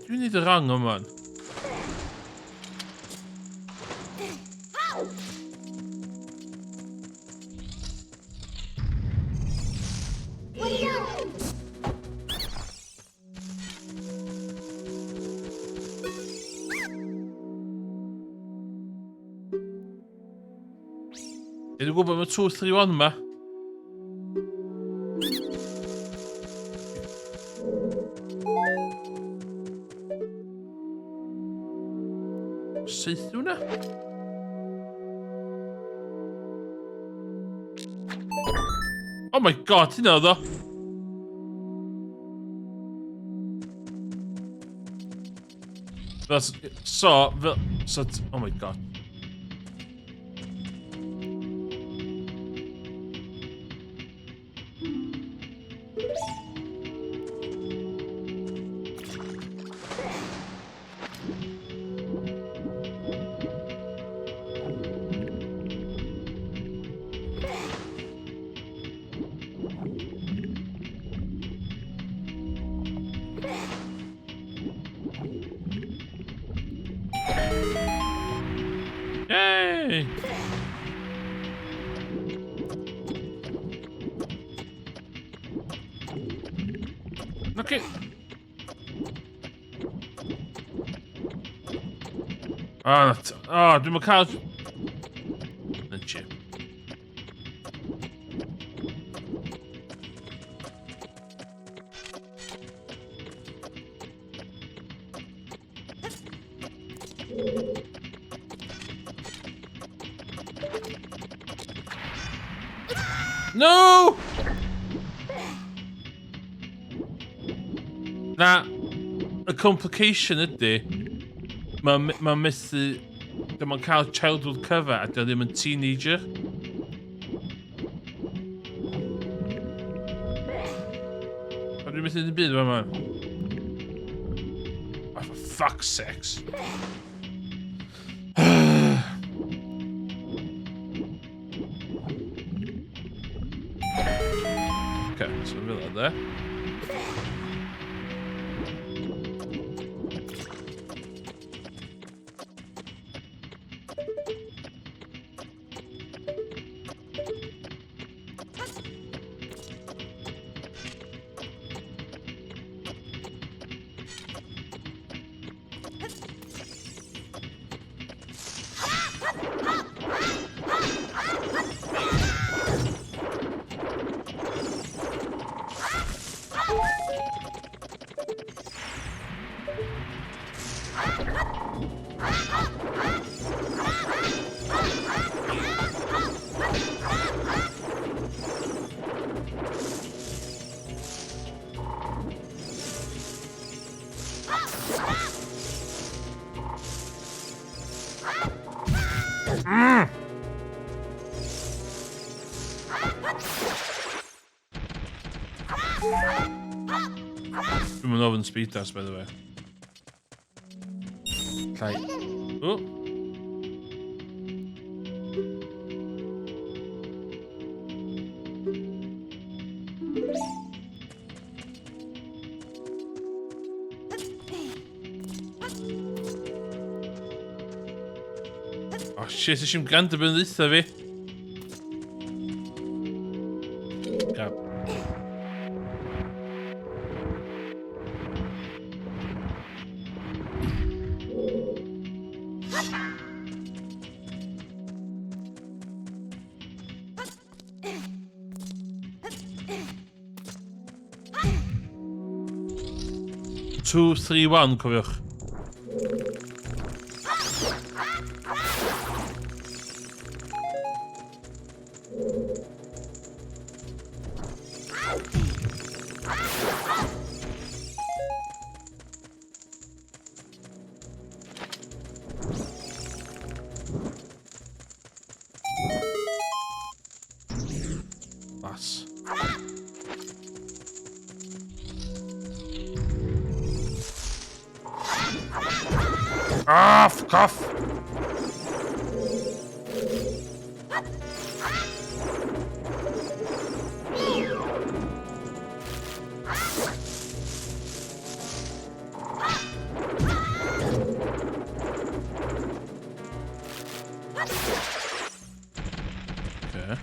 Dwi'n neud y rang yma. Dwi'n gwybod mae 2, 3, 1 yma. Seith hwnna? Oh my god, hynna oedd o. Oh my god. Yay! Okay. Dwi'n mynd cael... Na chip. No! Na, y complication ydy, mae'n methu, mae'n cael childhood cover a dio ddim yn teenager. A dwi'n methu ddim byd fan. Oh, for fuck's sakes. Okay, so fel yna. Dwi'n mynd ofyn speed test, by the way. Llai. O! Oh shit, eisiau gwrando beth yn ddeitha fi. Gab. Two, 3, 1, cofiwch. That's... Ah, fuck off! Okay.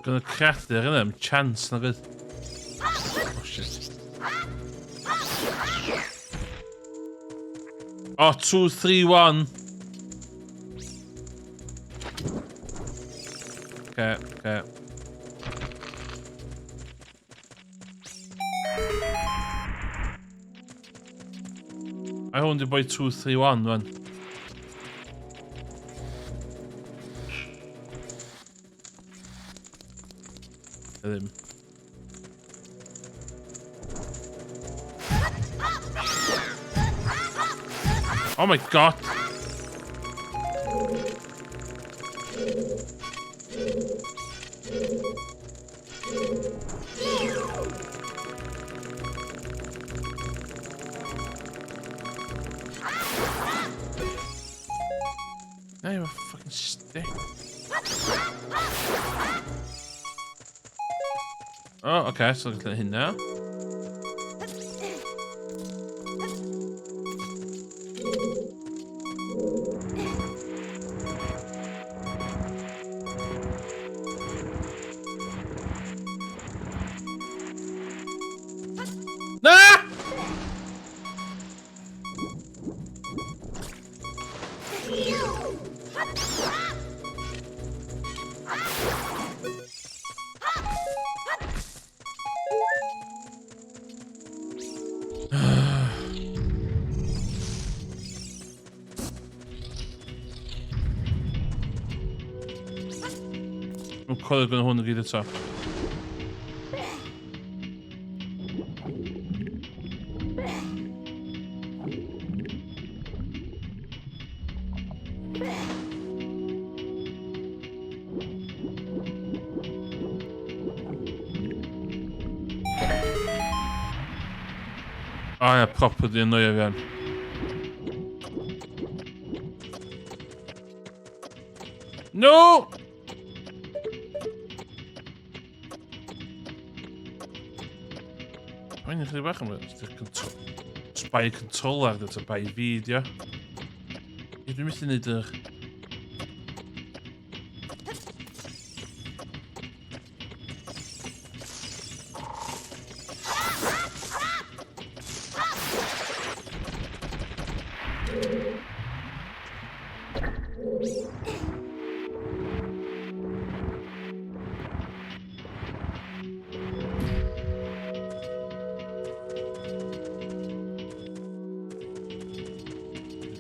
Gonna craft there, innit? I'm chance, not good. Oh shit. Oh, 2, 3, 1. Okay, okay. I only buy 2, 3, 1, man. Him. Oh my god. Oh, okay, so I can let him now. Ah! Dwi'n coelio gan hwn o gyd eto. O ie, proper di annoio fi an. No! Mae'n ychydig bach am Spy controller gyda bai fideo. Dwi'n methu neud yr...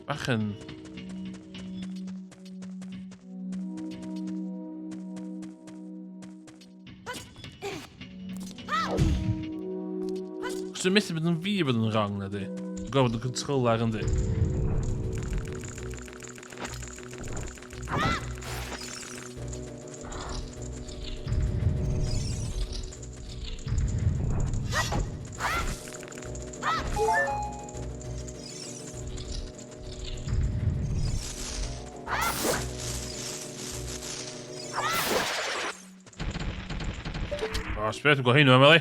Bach yn... Cos dwi'n methu bod yn fi bod yn wrong na di. Dwi'n gofod yn controller yn di. O, sbeth, dwi'n gweld hyn o'n Emily.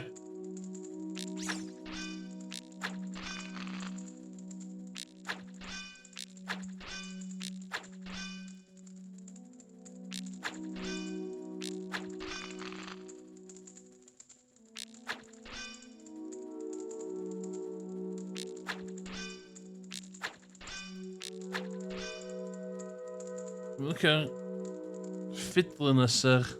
Dwi'n licio fiddliness yr...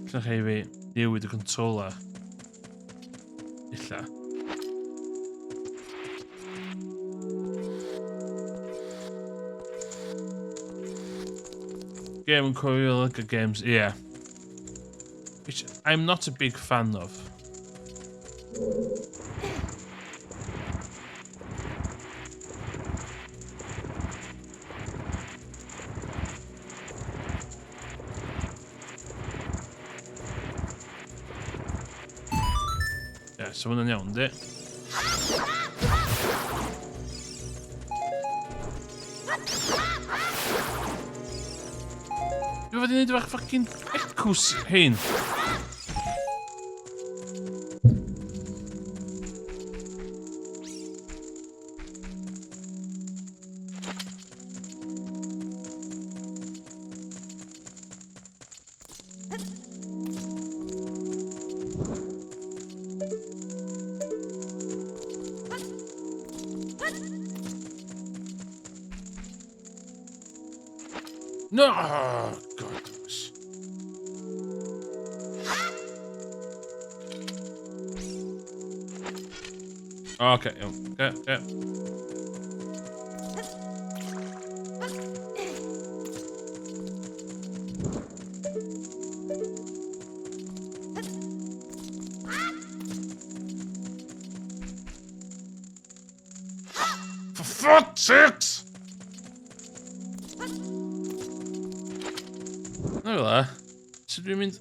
Lle chi fi newid y controller. Illa. Game and Choreography games, yeah. Which I'm not a big fan of. Yeah, so hwnna'n iawn, di? Dwi fod i wneud efo'ch fucking ecws hyn. No! Oh, God. Okay, okay. For fuck's sakes! No fel sut dwi'n mynd...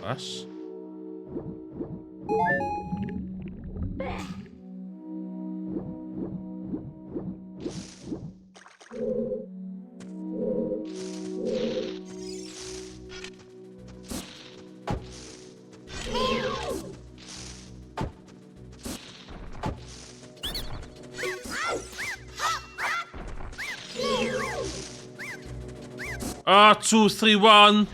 As. Ah, 2, 3, 1.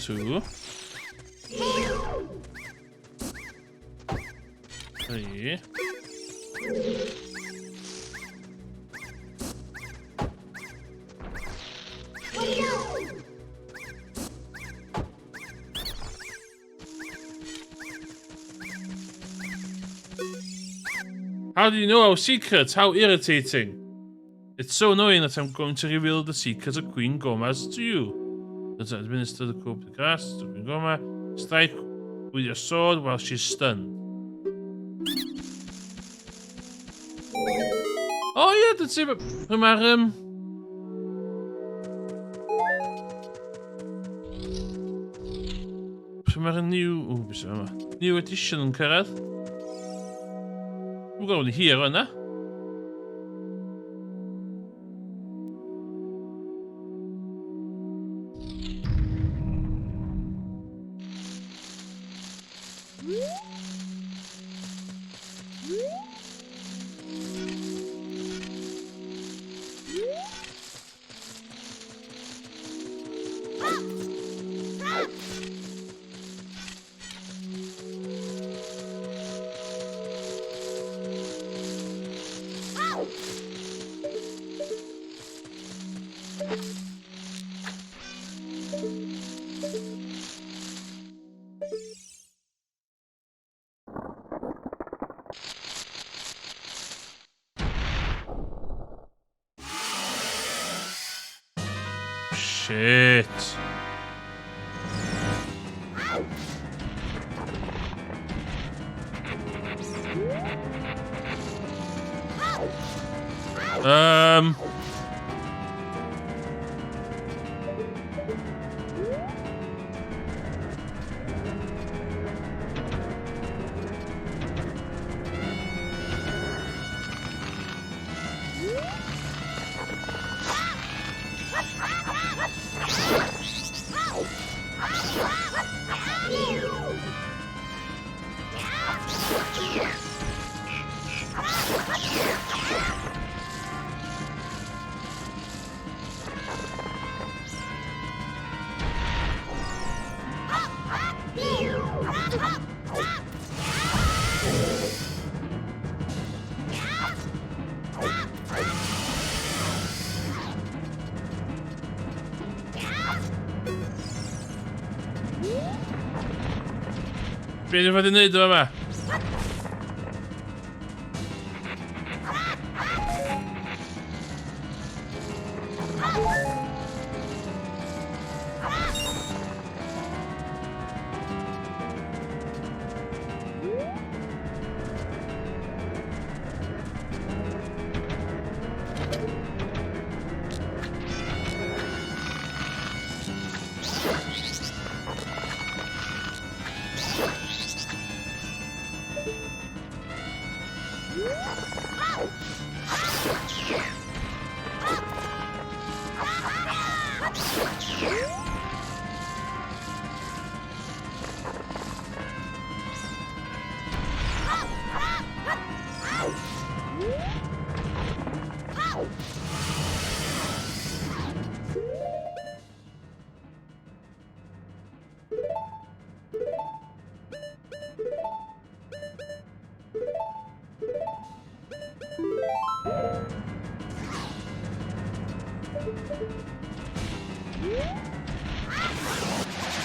Two. 3. How do you know our secret? How irritating. It's so annoying that I'm going to reveal the secret of Queen Gomez to you. Let's administer the coup de grâce to Queen Gomez. Strike with your sword while she's stunned. Oh yeah, that's it. Maar maar een nieuw edition yn cyrraedd. We're going here, yna. Shit. Be dwi'n fod i wneud o yma?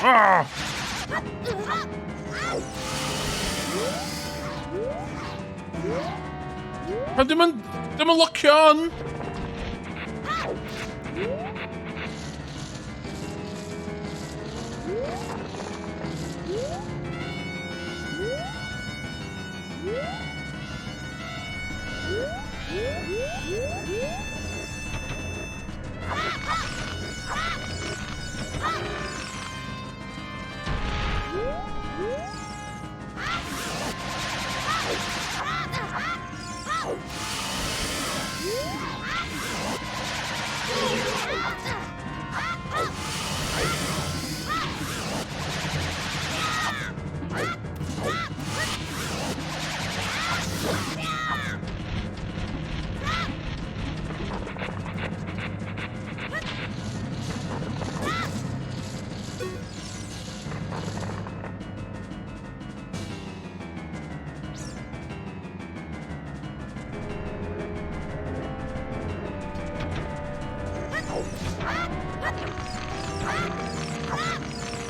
Ah! Dim yn locio on!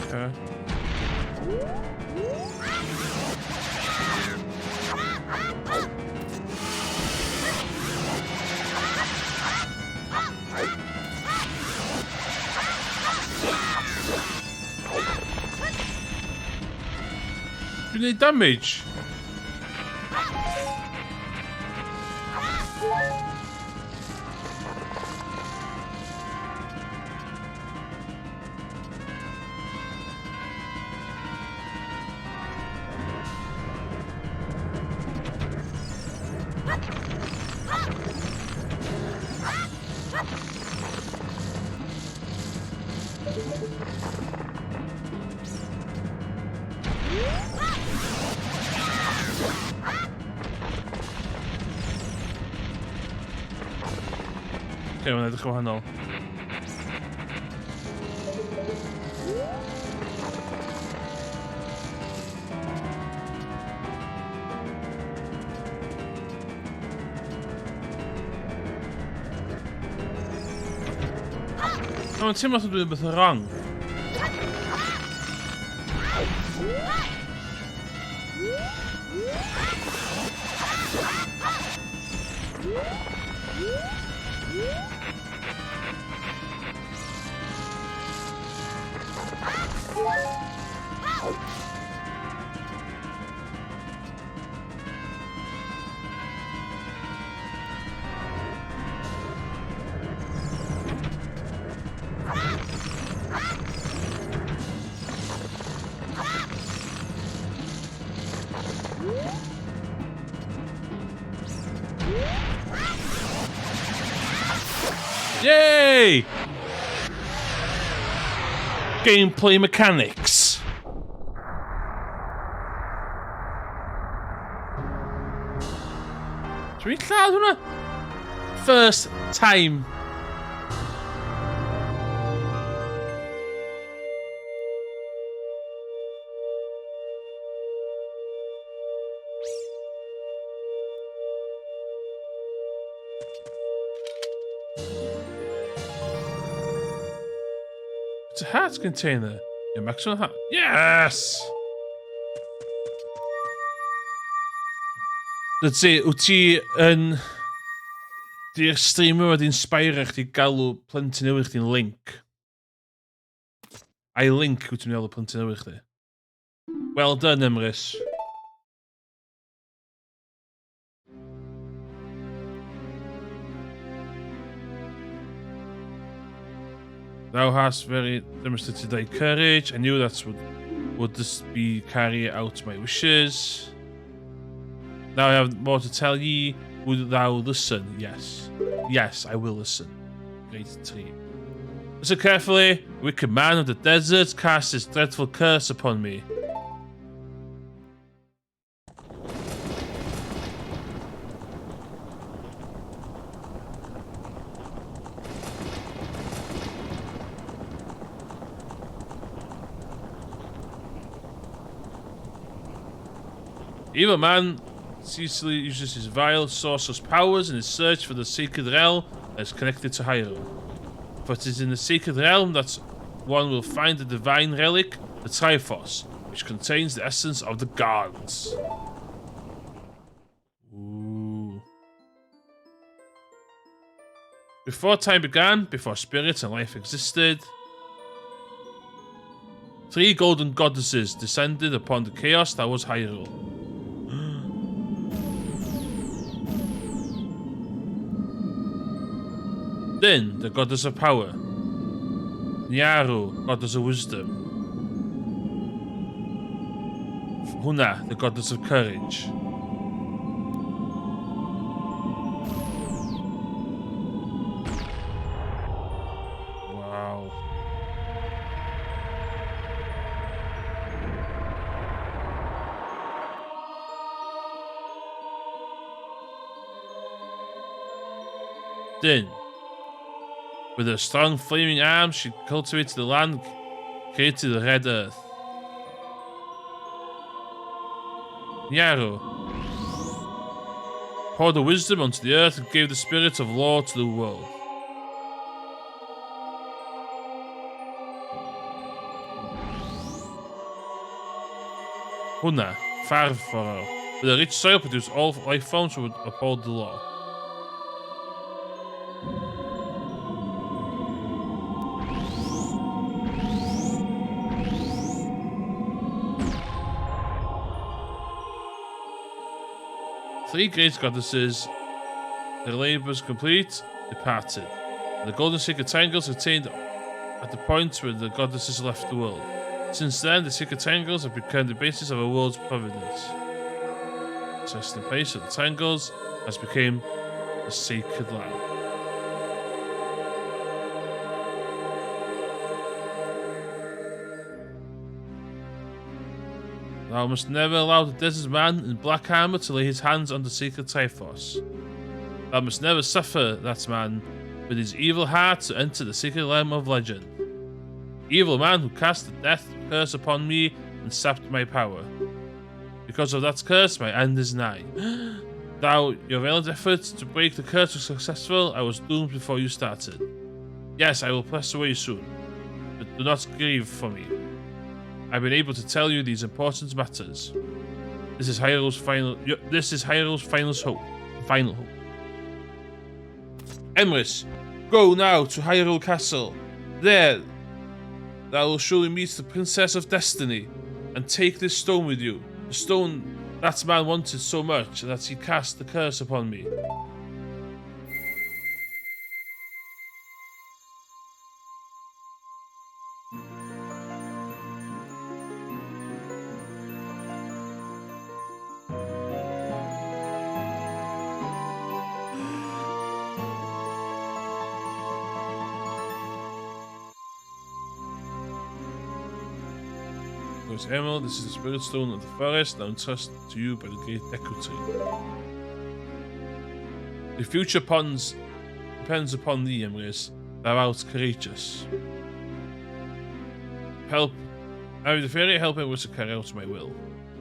Okay. You need damage. Okay, mae'n edrych yn wahanol. Mae'n teimlo os dwi'n beth yn wrong. Yay! Gameplay mechanics. Dwi'n lladd hwnna? First time. It's a hat container. Your maximum hat. Yes! Let's see, wyt ti yn... Di'r streamer wedi inspire chdi galw plentyn newydd chdi'n Link. I Link wyt ti'n galw plentyn newydd chdi. Well done, Emrys. Thou hast very demonstrated courage. I knew that's would this be carry out my wishes. Now I have more to tell ye. Would thou listen? Yes. Yes, I will listen. Great tree. Listen carefully. Wicked man of the desert cast this dreadful curse upon me. Evil man ceaselessly uses his vile sorcerer's powers in his search for the sacred realm that is connected to Hyrule. For it is in the sacred realm that one will find the divine relic, the Triforce, which contains the essence of the gods. Ooh. Before time began, before spirits and life existed, 3 golden goddesses descended upon the chaos that was Hyrule. Din, the goddess of power. Nyaru, goddess of wisdom. Huna, the goddess of courage. Wow. Din. With her strong flaming arms, she cultivated the land, created the red earth. Nyaru poured the wisdom onto the earth and gave the spirit of law to the world. Huna, far for her. With a rich soil produced all life forms who would uphold the law. Three great goddesses, their labours complete, departed. The golden sacred triangles attained at the point where the goddesses left the world. Since then, the sacred triangles have become the basis of a world's providence. The resting place of the triangles has become the sacred land. Thou must never allow the desert man in black armor to lay his hands on the sacred Triforce. Thou must never suffer that man with his evil heart to enter the sacred realm of legend. Evil man who cast the death curse upon me and sapped my power. Because of that curse, my end is nigh. Though your valiant efforts to break the curse were successful, I was doomed before you started. Yes, I will pass away soon, but do not grieve for me. I've been able to tell you these important matters. This is Hyrule's final hope. Final hope. Emrys, go now to Hyrule Castle. There, thou will surely meet the Princess of Destiny, and take this stone with you. The stone that man wanted so much that he cast the curse upon me. Emerald, this is the spirit stone of the forest, now entrusted to you by the great Deku Tree. The future depends upon thee, Emrys. Thou art courageous. I will the fairy help Emrys to carry out my will.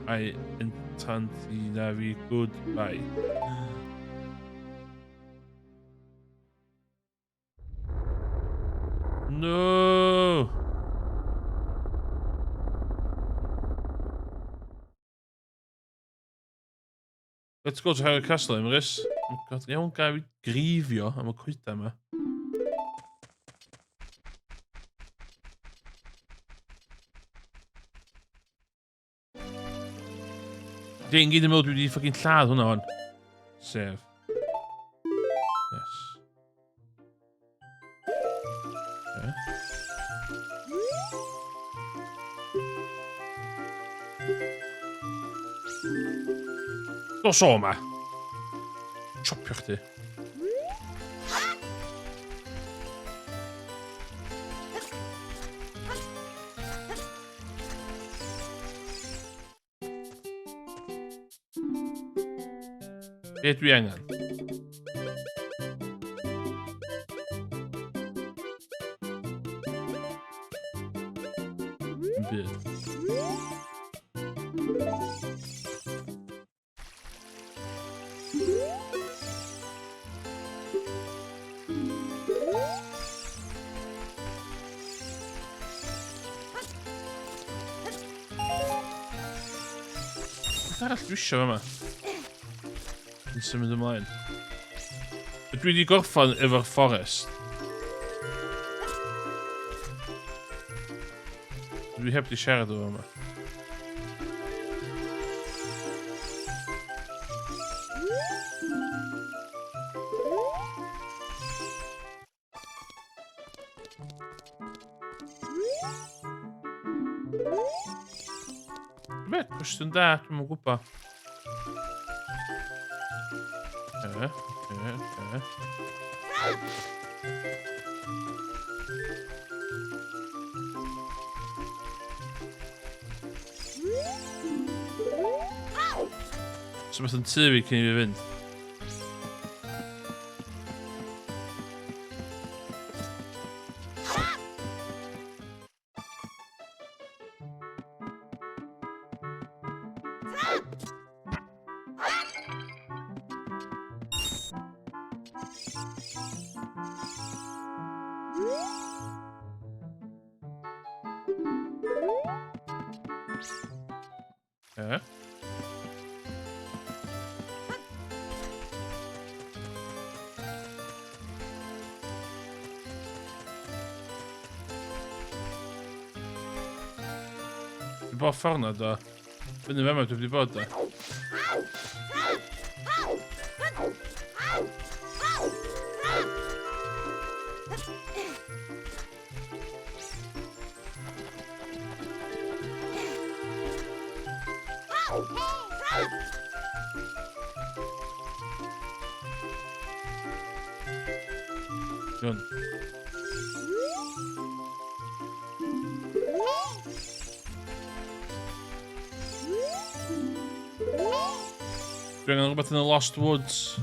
I intend Navi goodbye. No. Let's go to Hyrule Castle, Emrys. God, iawn gael fi grifio am y coeda yma. Dwi'n gyd yn meddwl dwi wedi ffocin lladd hwnna hon. Sef. Yes. Okay. Dos o yma. Chopio chdi. Be dwi angen? Byd. arall dwi isio yma? Yn symud ymlaen. Dwi wedi gorffan efo'r fforest. Dwi heb di siarad o yma. Be, cwestiwn da, dwi'n mwyn gwybod. So beth yn tu fi cyn i fi fynd. Okay. Dwi bod ffordd na do. Fyny fe yma dwi wedi bod da. Yun. Dwi angen rhywbeth yn y Lost Woods.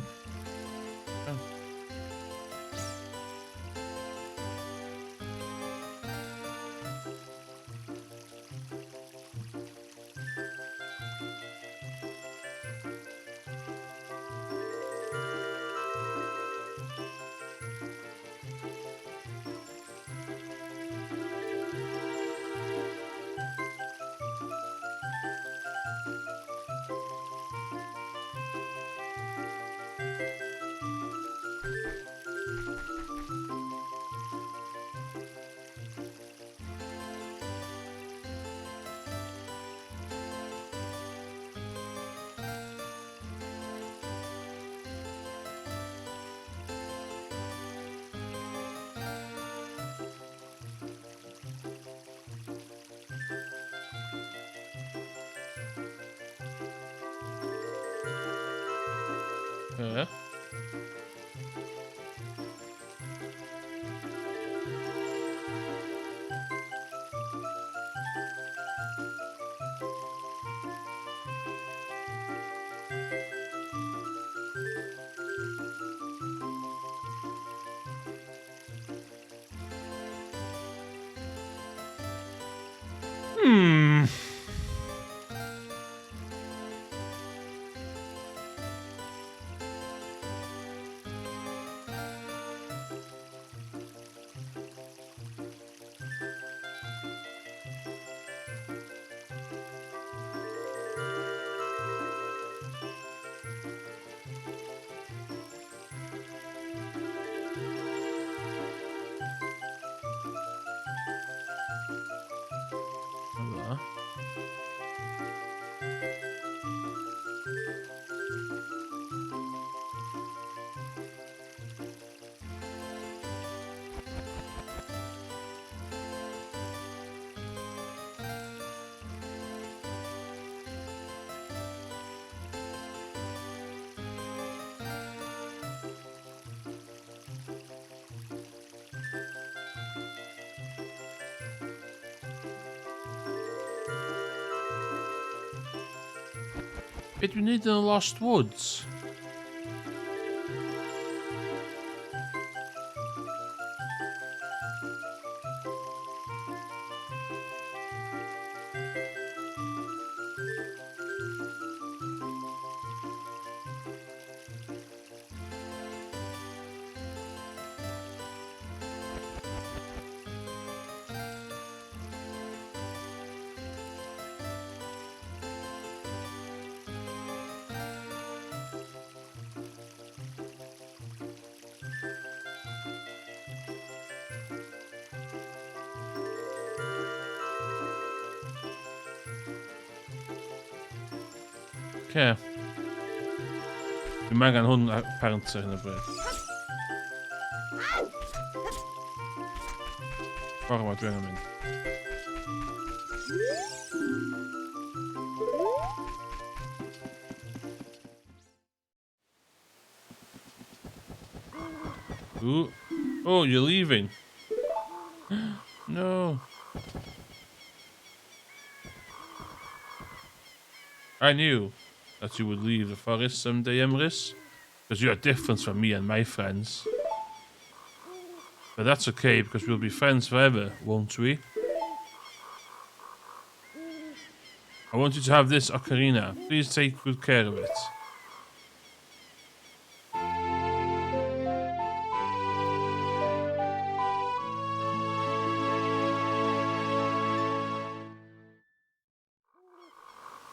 Yeah. Hmm. Hello. Be dwi'n neud yn y Lost Woods? Oce. Dwi'n angen hwn apparently hyn o bryd. Ffordd yma dwi angen mynd. Ooh. Oh, you're leaving. No. I knew that you would leave the forest someday, Emrys. Because you're different from me and my friends. But that's okay, because we'll be friends forever, won't we? I want you to have this ocarina. Please take good care of it.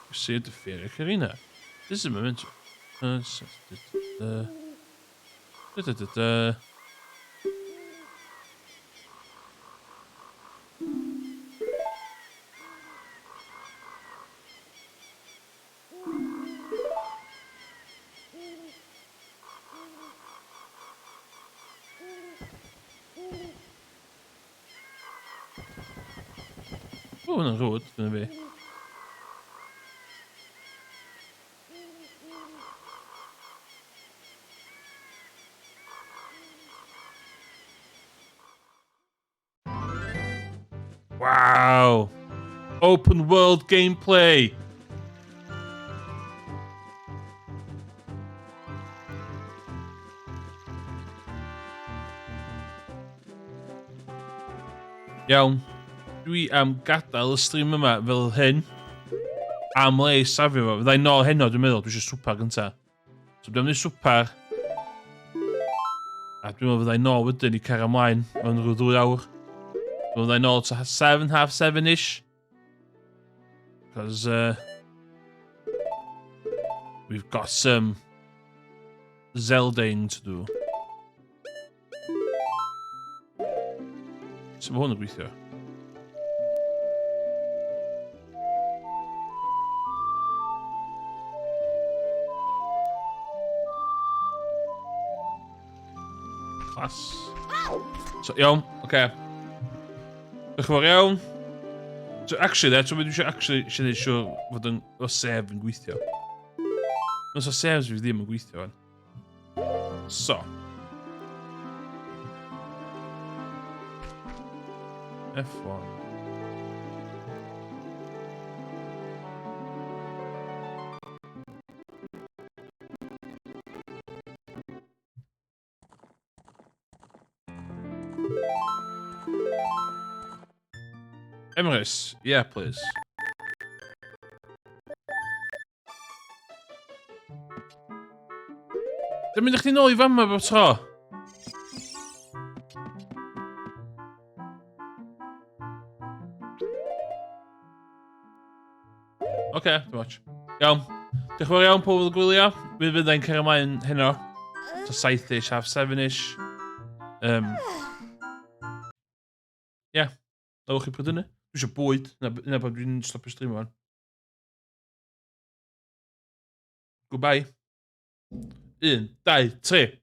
You saved the fair ocarina. This is a memento. Oh, een rood kunnen we. Wow. Open world gameplay. Iawn. Dwi am gadael y stream yma fel hyn. Am le safio fo. Fyddai'n nôl heno, dwi'n meddwl. Dwi eisiau swpar gynta. So dwi'n mynd i swpar. A dwi'n meddwl fyddai'n nôl wedyn i car ymlaen mewn rhyw 2 awr. Fyddai'n nôl to 7, half 7-ish. Because we've got some Zeldaing to do. So mae hwn yn gweithio. Class. So, iawn, oce. Diolch yn fawr iawn. So, actually, dwi eisiau neud siwr fod o sef yn gweithio. Os o sefs fi ddim yn gweithio fan. So. F1. Emrys, yeah, please. Dwi'n mynd i chdi nôl i fama bob tro. Oce, dim watch. Iawn. Diolch yn fawr iawn pob oedd y gwylio. Bydd fyddai'n cael ymlaen heno. So 7-ish, half 7-ish. Yeah. Dawch chi pryd hynny. Dwi eisiau bwyd. Na bod dwi'n stopio stream fan. Goodbye. 1, 2, 3.